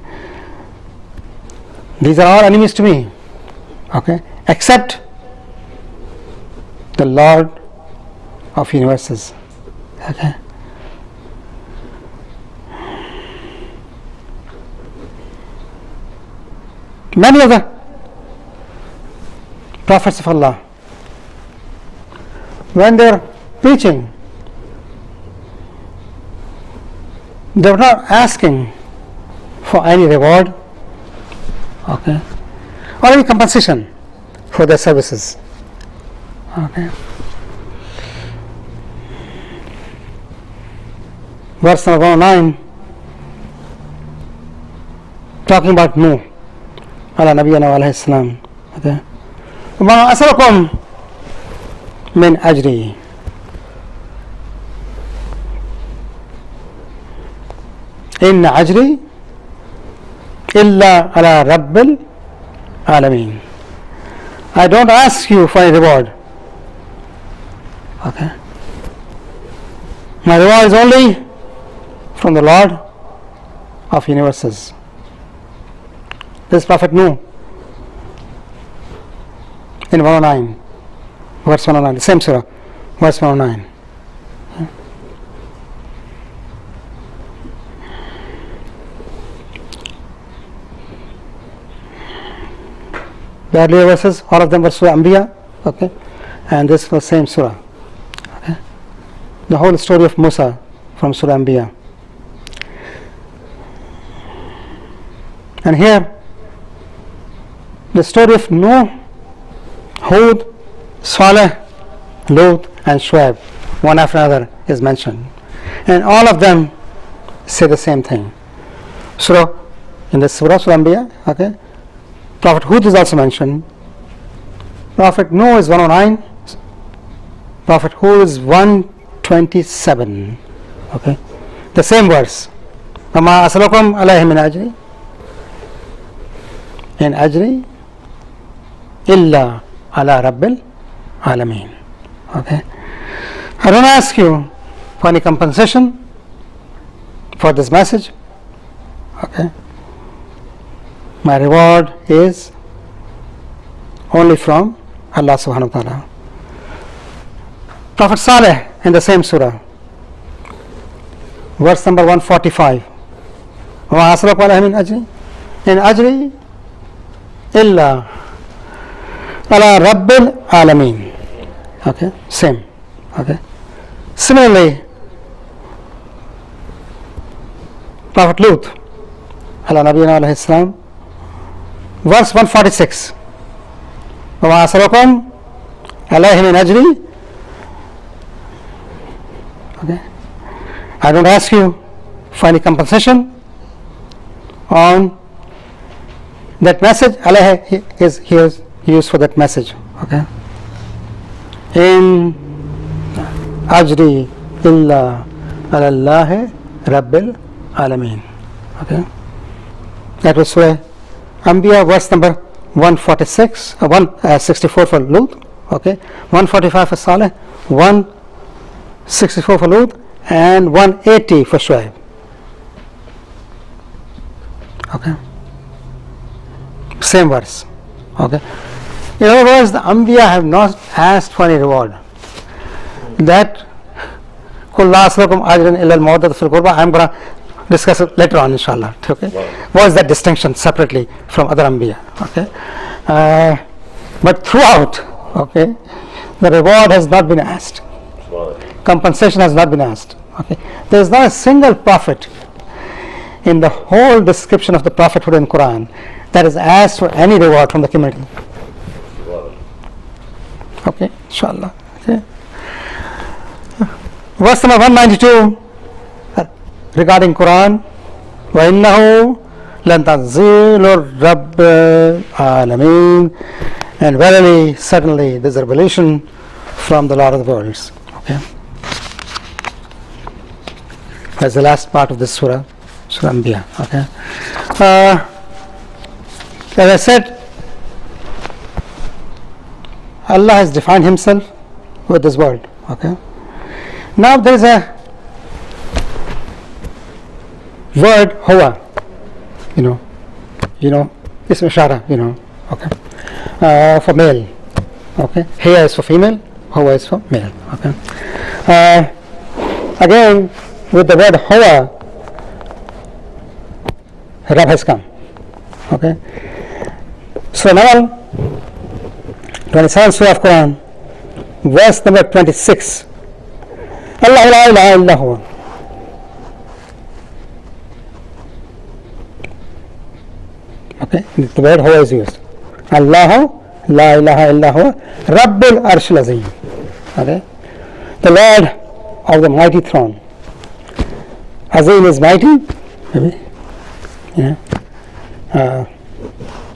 These are all enemies to me. Okay. Except the Lord of universes. Okay. Many of the prophets of Allah, when they are preaching, they were not asking for any reward, okay, or any compensation for their services. Okay. Verse number 109, talking about Nuh ala Nabiyina alayhi salam. Okay. وَمَا أَسْأَلُكُمْ مِنْ أَجْرِي. إِنَّ أَجْرِي إِلَّا عَلَى رَبِّ الْعَالَمِينَ. I don't ask you for a reward. Okay. My reward is only from the Lord of universes. This Prophet Nuh in 109, verse 109, the same surah, verse 109. The earlier verses, all of them were Surah Anbiya, okay, and this was same surah. Okay. The whole story of Musa from Surah Anbiya. And here, the story of Nuh, Hud, Saleh, Lut, and Shuaib, one after another, is mentioned, and all of them say the same thing. So, in the Surah Anbiya, okay, Prophet Hud is also mentioned. Prophet Nuh is 109. Prophet Hud is 127. Okay, the same verse. وَمَا أَسْأَلُكُمْ عَلَيْهِ مِنْ أَجْرٍ إِنْ أَجْرِي إِلَّا عَلَى رَبِّ الْعَالَمِينَ. Okay, I don't ask you for any compensation for this message. Okay, My reward is only from Allah subhanahu wa ta'ala. Prophet Saleh in the same surah, verse number 145. وَمَا أَسْأَلُكَ عَلَيْهِ مِنْ أَجْرٍ إِنْ أَجْرِي إِلَّا عَلَى رَبِّ الْعَالَمِينَ. Okay, same. Okay. Similarly, Prophet Lut, ala nabiyina alayhi salam, verse 146. وَمَا أَسْأَلُكُمْ عَلَيْهِ مِنْ أَجْرٍ. Okay. I don't ask you for any compensation on that message. Alayhi is here used for that message. Okay. In ajri illa ala Allah rabbil alamin. Okay. That was Surah Anbiya, verse number 146, 164 for Lut. Okay. 145 for Saleh, 164 for Lut, and 180 for Shuaib. Okay. Same verse. Okay. In other words, the Anbiya have not asked for any reward. That قُلْ لَا أَسْأَلُكُمْ أَجْرًا إِلَّا الْمَوَدَّةَ فِي الْقُرْبَى. I'm going to discuss it later on, inshallah. Okay. What is that distinction separately from other Anbiya? Okay. But throughout, okay, the reward has not been asked. Compensation has not been asked. Okay. There is not a single prophet in the whole description of the prophethood in Quran that is asked for any reward from the community. Okay, inshallah. Okay. Verse number 192 regarding Quran, وَإِنَّهُ لَنْتَنزِيلُ الرَّبِّ الْعَالَمِينَ, and verily, certainly, this is a revelation from the Lord of the worlds. Okay. That's the last part of this surah, Surah Anbiya. Okay. As I said, Allah has defined Himself with this word. Okay. Now there is a word huwa. Ism ishara. Okay. For male. Okay. Hiya is for female. Huwa is for male. Okay. Again, with the word huwa, Rab has come. Okay. So now, 27th Surah of Quran, verse number 26. Allah la ilaha illa huwa. Okay, the word huwa is used. Allah la ilaha illa huwa Rabbul Arshil Azim. Okay, the Lord of the mighty throne. Azim is mighty, maybe.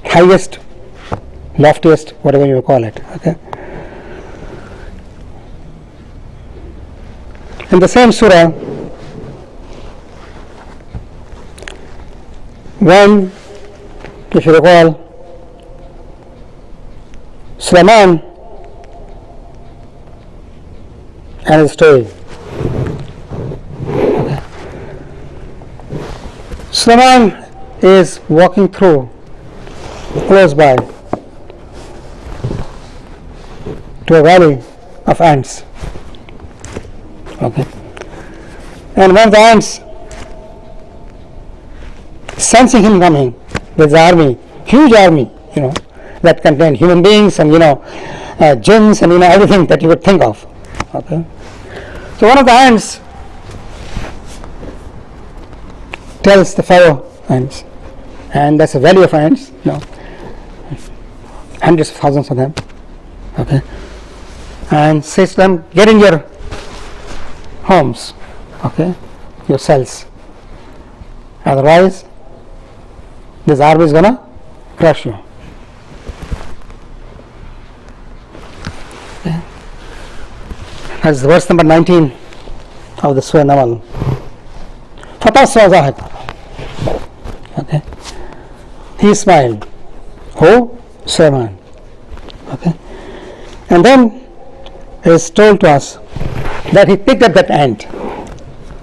Highest, loftiest, whatever you call it. Okay. In the same surah, when, if you recall, Sulaiman and his story. Okay. Sulaiman is walking through close by to a valley of ants. Okay. And one of the ants, sensing him coming, there's an army, huge army, that contained human beings and jinns and everything that you would think of. Okay. So one of the ants tells the fellow ants, and that's a valley of ants, hundreds of thousands of them. Okay. And says to them, get in your homes, okay, your cells. Otherwise, this army is gonna crush you. Okay. That's verse number 19 of the Surah Namal. Okay. He smiled. Who? Sulaiman. Okay. And then it is told to us that he picked up that ant,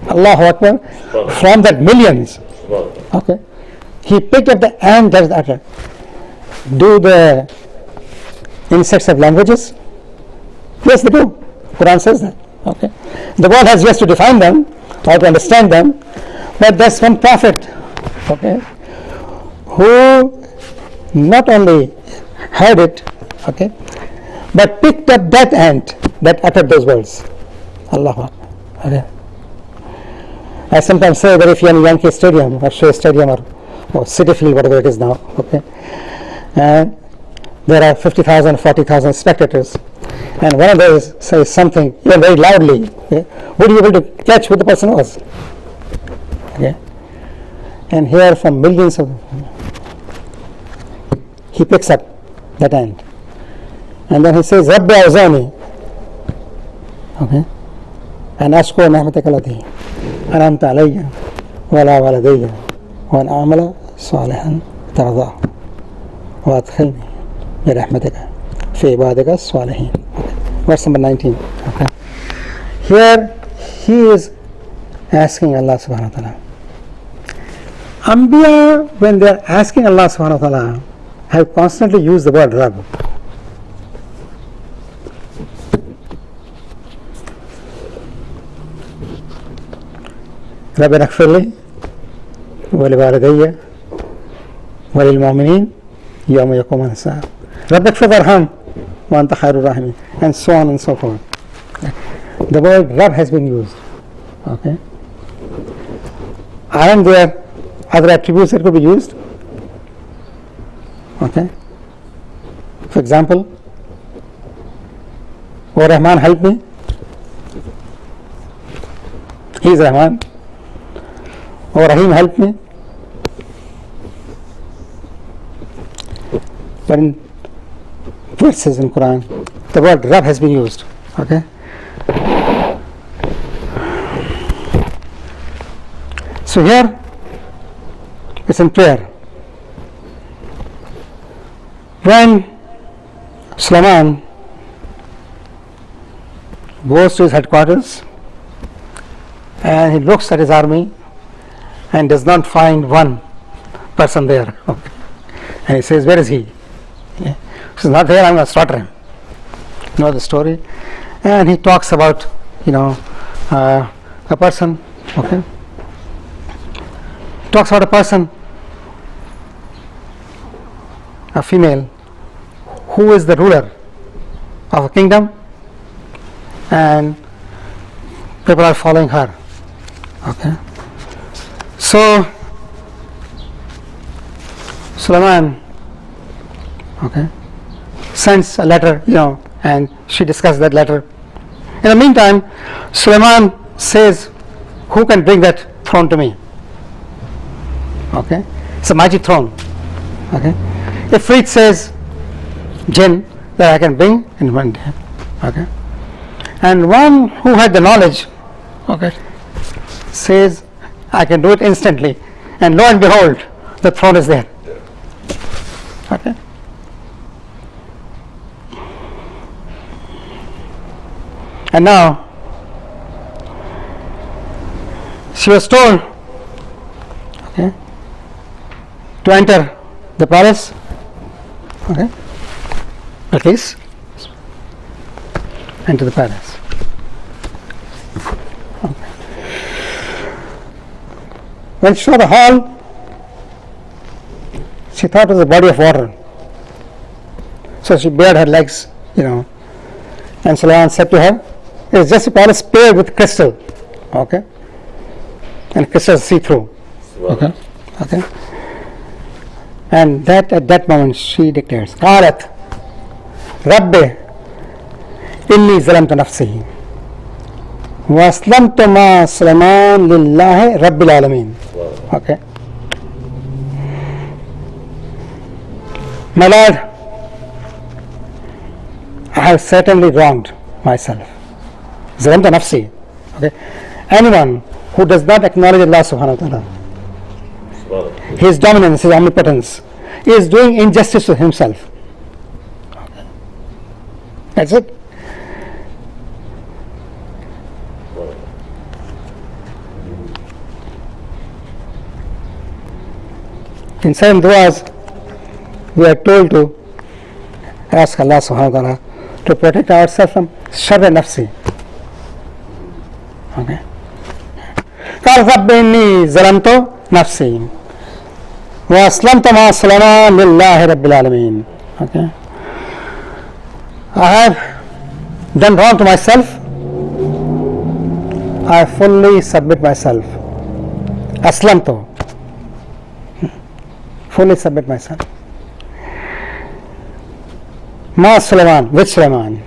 Allahu Akbar, from that millions. Okay. he picked up the ant that is uttered. Do the insects have languages? Yes, they do. Quran says that. Okay. The world has yet to define them or to understand them, but there's one prophet, okay, who not only heard it, okay, but picked up that ant that uttered those words. Allahu Akbar. Okay. I sometimes say that if you're in Yankee Stadium or Shea Stadium or City Field, whatever it is now, okay, and there are 50,000, 40,000 spectators, and one of those says something even very loudly, okay, would you be able to catch who the person was? Okay. And here from millions of, he picks up that ant, and then he says, Rabbi Awzani, okay, and ashkur ni'mataka allati an'amta alayya wa ala walidayya wa an a'mala salihan tardah wa adkhilni bi rahmatika fi ibadika as-salihin. Verse number 19. Okay. Here he is asking Allah subhanahu wa ta'ala. Anbiya, when they are asking Allah subhanahu wa ta'ala, have constantly used the word Rabb. رب اغفر لي ولوالدي وللمؤمنين يوم يقوم الحساب رب اغفر وارحم وأنت خير الراحمين, and so on and so forth. The word Rabb has been used. Okay. Aren't there other attributes that could be used? Okay. For example, O Rahman, help me. He is Rahman. O Rahim, help me. But in verses in Quran, the word Rabb has been used. Okay. So here it's in prayer. When Sulaiman goes to his headquarters and he looks at his army and does not find one person there, okay, and he says, where is he? Yeah. He's not there, I'm going to slaughter him. You know the story? And he talks about, a person, okay, talks about a person, a female, who is the ruler of a kingdom, and people are following her. Okay. So Sulaiman, okay, sends a letter, and she discusses that letter. In the meantime, Sulaiman says, who can bring that throne to me? Okay. It's a mighty throne. Okay. Ifrit says, jinn that I can bring in one day. Okay. And one who had the knowledge, okay, says, I can do it instantly. And lo and behold, the throne is there. Okay. And now, she was told, okay, to enter the palace. Okay. At least enter the palace. Okay. When she saw the hall, she thought it was a body of water. So she bared her legs, and Sulaiman said to her, it is just a palace paved with crystal. Okay. And crystals see through. Okay. Okay. And at that moment she declares, قالت رب إني ظلمت نفسي وأسلمت مع سليمان لله رب العالمين. Okay. My Lord, I have certainly wronged myself. ظلمت نفسي. Okay. Anyone who does not acknowledge Allah subhanahu wa ta'ala, his dominance, his omnipotence, is doing injustice to himself. Okay. That's it. In certain du'as, we are told to ask Allah subhanahu wa ta'ala to protect ourselves from sharr nafsi. Okay. قال رب إني ظلمت نفسي وأسلمت مع سليمان لله رب العالمين. Okay. I have done wrong to myself. I fully submit myself. Aslamtu. Fully submit myself. Ma Sulaiman. Which Sulaiman?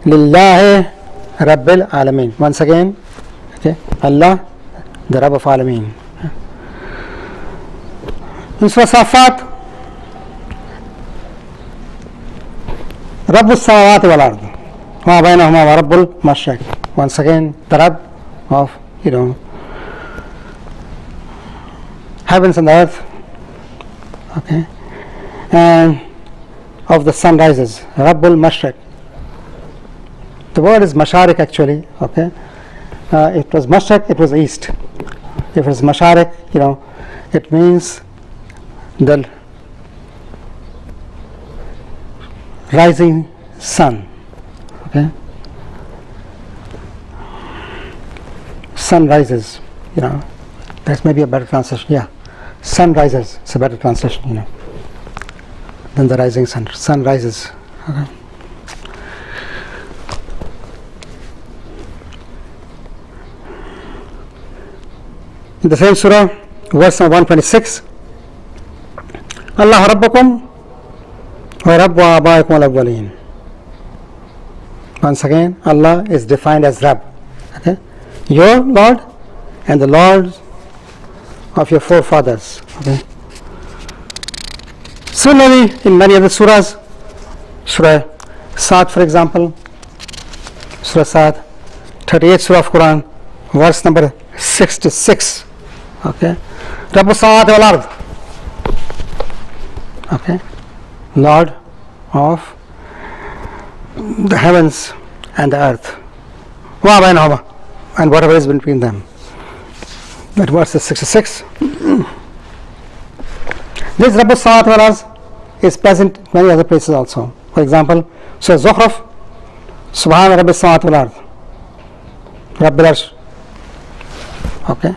Lillahi Rabbil Alameen. Once again, okay, Allah, the Rabb of Alameen. In Surah Safat, Rabbus Samawati wal Ard. Ma bainahuma wa Rabbul Mashriq. Once again, the Rabb of, heavens and the earth. Okay. And of the sunrises. Rabbul Mashriq. The word is Masharik actually. Okay. It was Mashriq, it was east. If it was Masharik, it means the rising sun. Okay. Sun rises, that may be a better translation. Yeah, sun rises. It's a better translation, than the rising sun. Sun rises. Okay. In the same surah, verse number 126, Allah Rabbakum wa Rabbu Abaikum al-Awwaleen. Once again, Allah is defined as Rabb. Okay? Your Lord and the Lord of your forefathers. Okay? Similarly, in many other surahs, Surah Sad, for example, Surah Sad, 38th Surah of Quran, verse number 66. Okay, Rabbus Samawati wal Ard. Okay, Lord of the heavens and the earth. Wa bainahuma, and whatever is between them. That verse is 66. This Rabbus Samawati wal Ard is present in many other places also. For example, Surah Zukhruf, Subhan Rabbis Samawati wal Ard. Rabbil Arsh. Okay.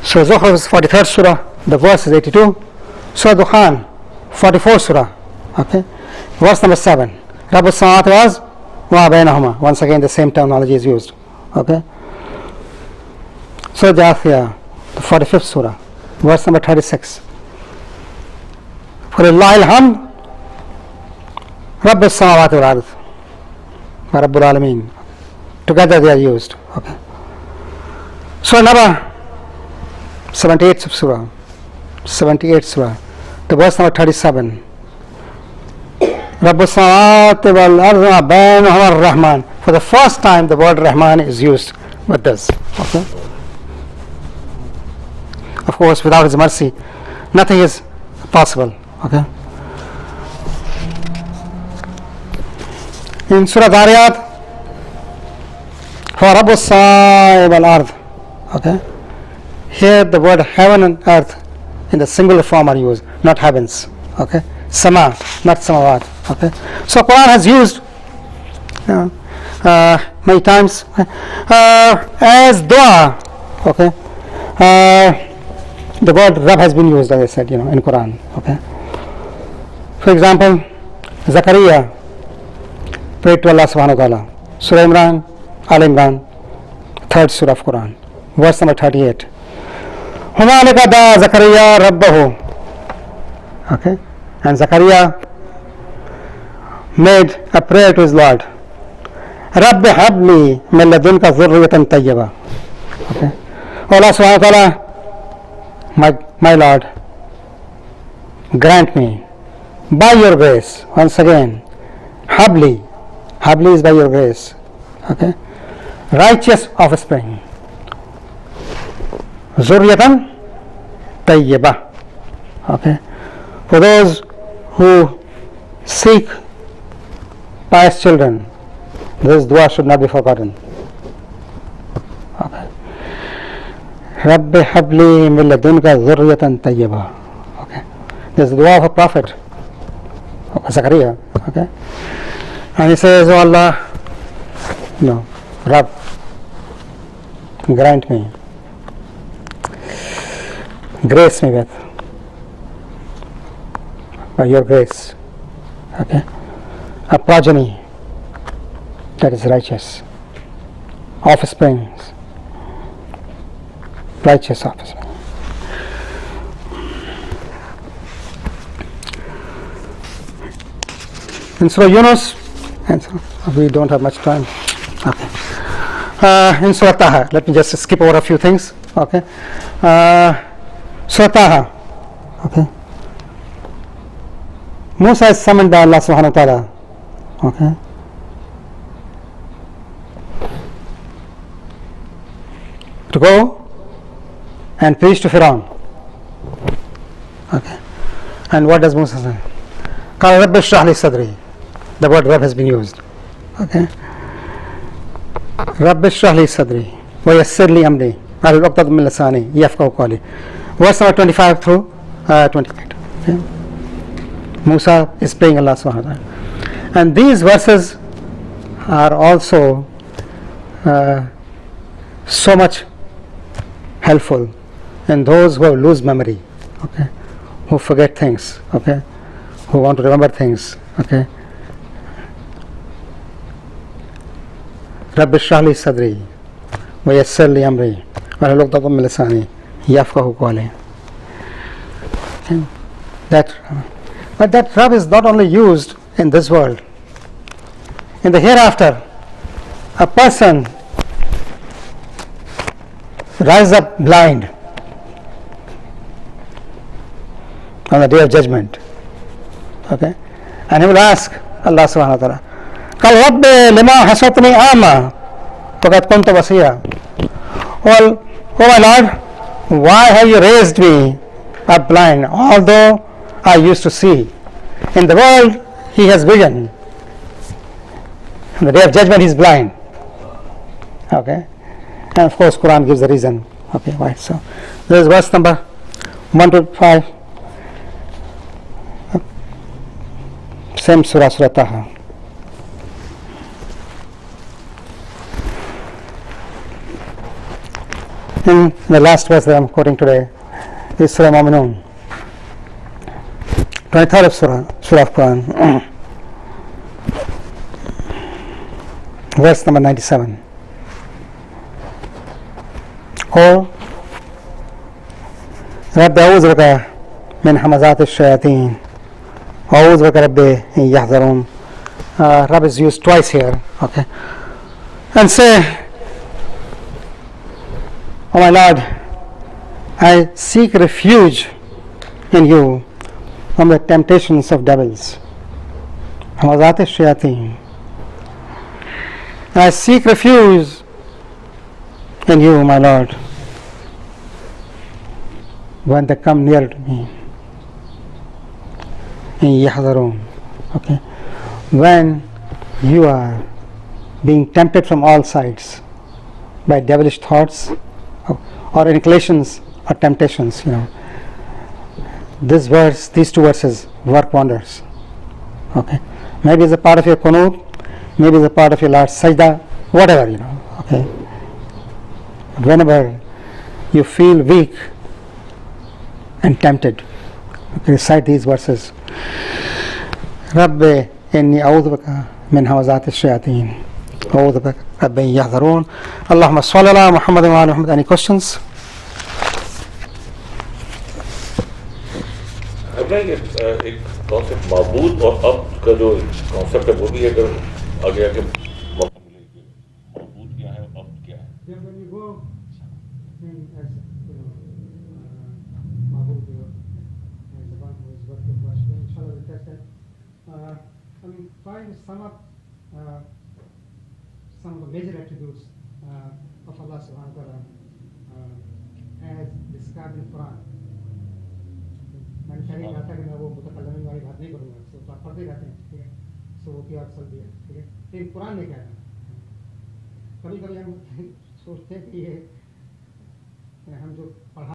Surah Zukhruf is 43rd Surah, the verse is 82. Surah Dukhan, 44th Surah. Okay. Verse number 7. Rabbus Samawati wal Ard wa bainahuma. Once again, the same terminology is used. Okay. Surah Jathiyah, the 45th Surah, verse number 36. For Lillahi alhamd, Rabbus Samawati wal Ard wa Rabbul Alameen. Together they are used. Okay. Surah Naba, 78th Surah, 78th Surah, the verse number 37. Rabbus Samawati wal Ard wa bainahuma ar-Rahman. For the first time, the word Rahman is used with this. Okay. Of course, without His mercy, nothing is possible. Okay. In Surah Dhariyat, for Rabbus Samawati wal Ard. Okay. Here the word heaven and earth in the singular form are used, not heavens. Okay. Sama, not samawat. Okay. So Quran has used many times as dua. Okay. The word Rabb has been used, as I said, in Quran. Okay. For example, Zakaria prayed to Allah subhanahu wa ta'ala. Surah Imran, Al Imran, 3rd Surah of Quran, verse number 38. Hunalika da Zakaria Rabbahu. Okay. And Zakaria made a prayer to his Lord. Rabbi habli min ladunka dhurriyatan tayyiba. Okay. Allah subhanahu wa ta'ala, my Lord, grant me by your grace. Once again, habli is by your grace. Okay. Righteous offspring. Zurriyatan tayyiba. Okay. For those who seek pious children, this dua should not be forgotten. Okay. Rabbi habli min ladunka dhurriyatan tayyibah. Okay. This is the dua of a prophet, Zakaria. Okay. And he says, oh Allah, no, Rabb, grant me, grace me with, by your grace, okay, a progeny that is righteous, offsprings, righteous offspring. In Surah Yunus, and so we don't have much time. Okay. In Surah Taha, let me just skip over a few things. Okay. Surah Taha. Okay. Musa is summoned by Allah subhanahu wa ta'ala. Okay. To go and preach to Pharaoh. Okay. And what does Musa say? قال رب اشرح لي صدري. The word Rabb has been used. Okay. رب اشرح لي صدري ويسر لي أمري واحلل عقدة من لساني يفقهوا قولي. Verse number 25 through 28. Okay. Musa is praying Allah subhanahu wa ta'ala. And these verses are also so much helpful in those who lose memory, okay, who forget things, okay, who want to remember things, okay. رب اشرح لي صدري ويسر لي أمري واحلل عقدة من لساني يفقهوا قولي. But that Rabb is not only used in this world. In the hereafter, a person rises up blind on the day of judgment, okay, and he will ask Allah subhanahu wa ta'ala, قال رب لما حشرتني أعمى وقد كنت بصيرا. Well, oh my Lord, why have you raised me up blind, although I used to see? In the world, he has vision. On the day of judgment, he is blind. Okay, and of course, Quran gives the reason. Okay, why? So, this is verse number 1 to 5. Same surah, Surah Taha. In the last verse that I am quoting today is Surah Mu'minun, 23rd of Surah of Quran, verse number 97. قل رب أعوذ بك من همزات الشياطين أعوذ بك رب أن يحضرون. Rab is used twice here, okay, and say, oh my Lord, I seek refuge in you from the temptations of devils. همزات الشياطين. I seek refuge in you, my Lord, when they come near to me. يحضرون. Okay, when you are being tempted from all sides by devilish thoughts or inclinations or temptations, this verse, these two verses work wonders. Okay, maybe it's a part of your qunut, maybe it's a part of your last sajda, whatever, okay. Whenever you feel weak and tempted, okay, recite these verses. رب إني أعوذ بك من همزات الشياطين أعوذ بك رب أن يحضرون. اللهم صل على محمد وعلى محمد. Any questions? एक concept माबूद और अब का जो concept है वो भी अगर आगे आगे मौका मिले कि माबूद क्या है अब क्या है. When you go try to sum up some of the major attributes of Allah subhanahu wa ta'ala as described in Quran. मैंने पहले कहा था कि मैं वो मुतकल्लिमीन वाली बात नहीं करूँगा, तो आप पढ़ते रहते हैं, ठीक है, सो वो क्या असल दिया, ठीक है, लेकिन कुरान ने क्या कहा. कभी कभी हम सोचते हैं कि ये हम जो पढ़ा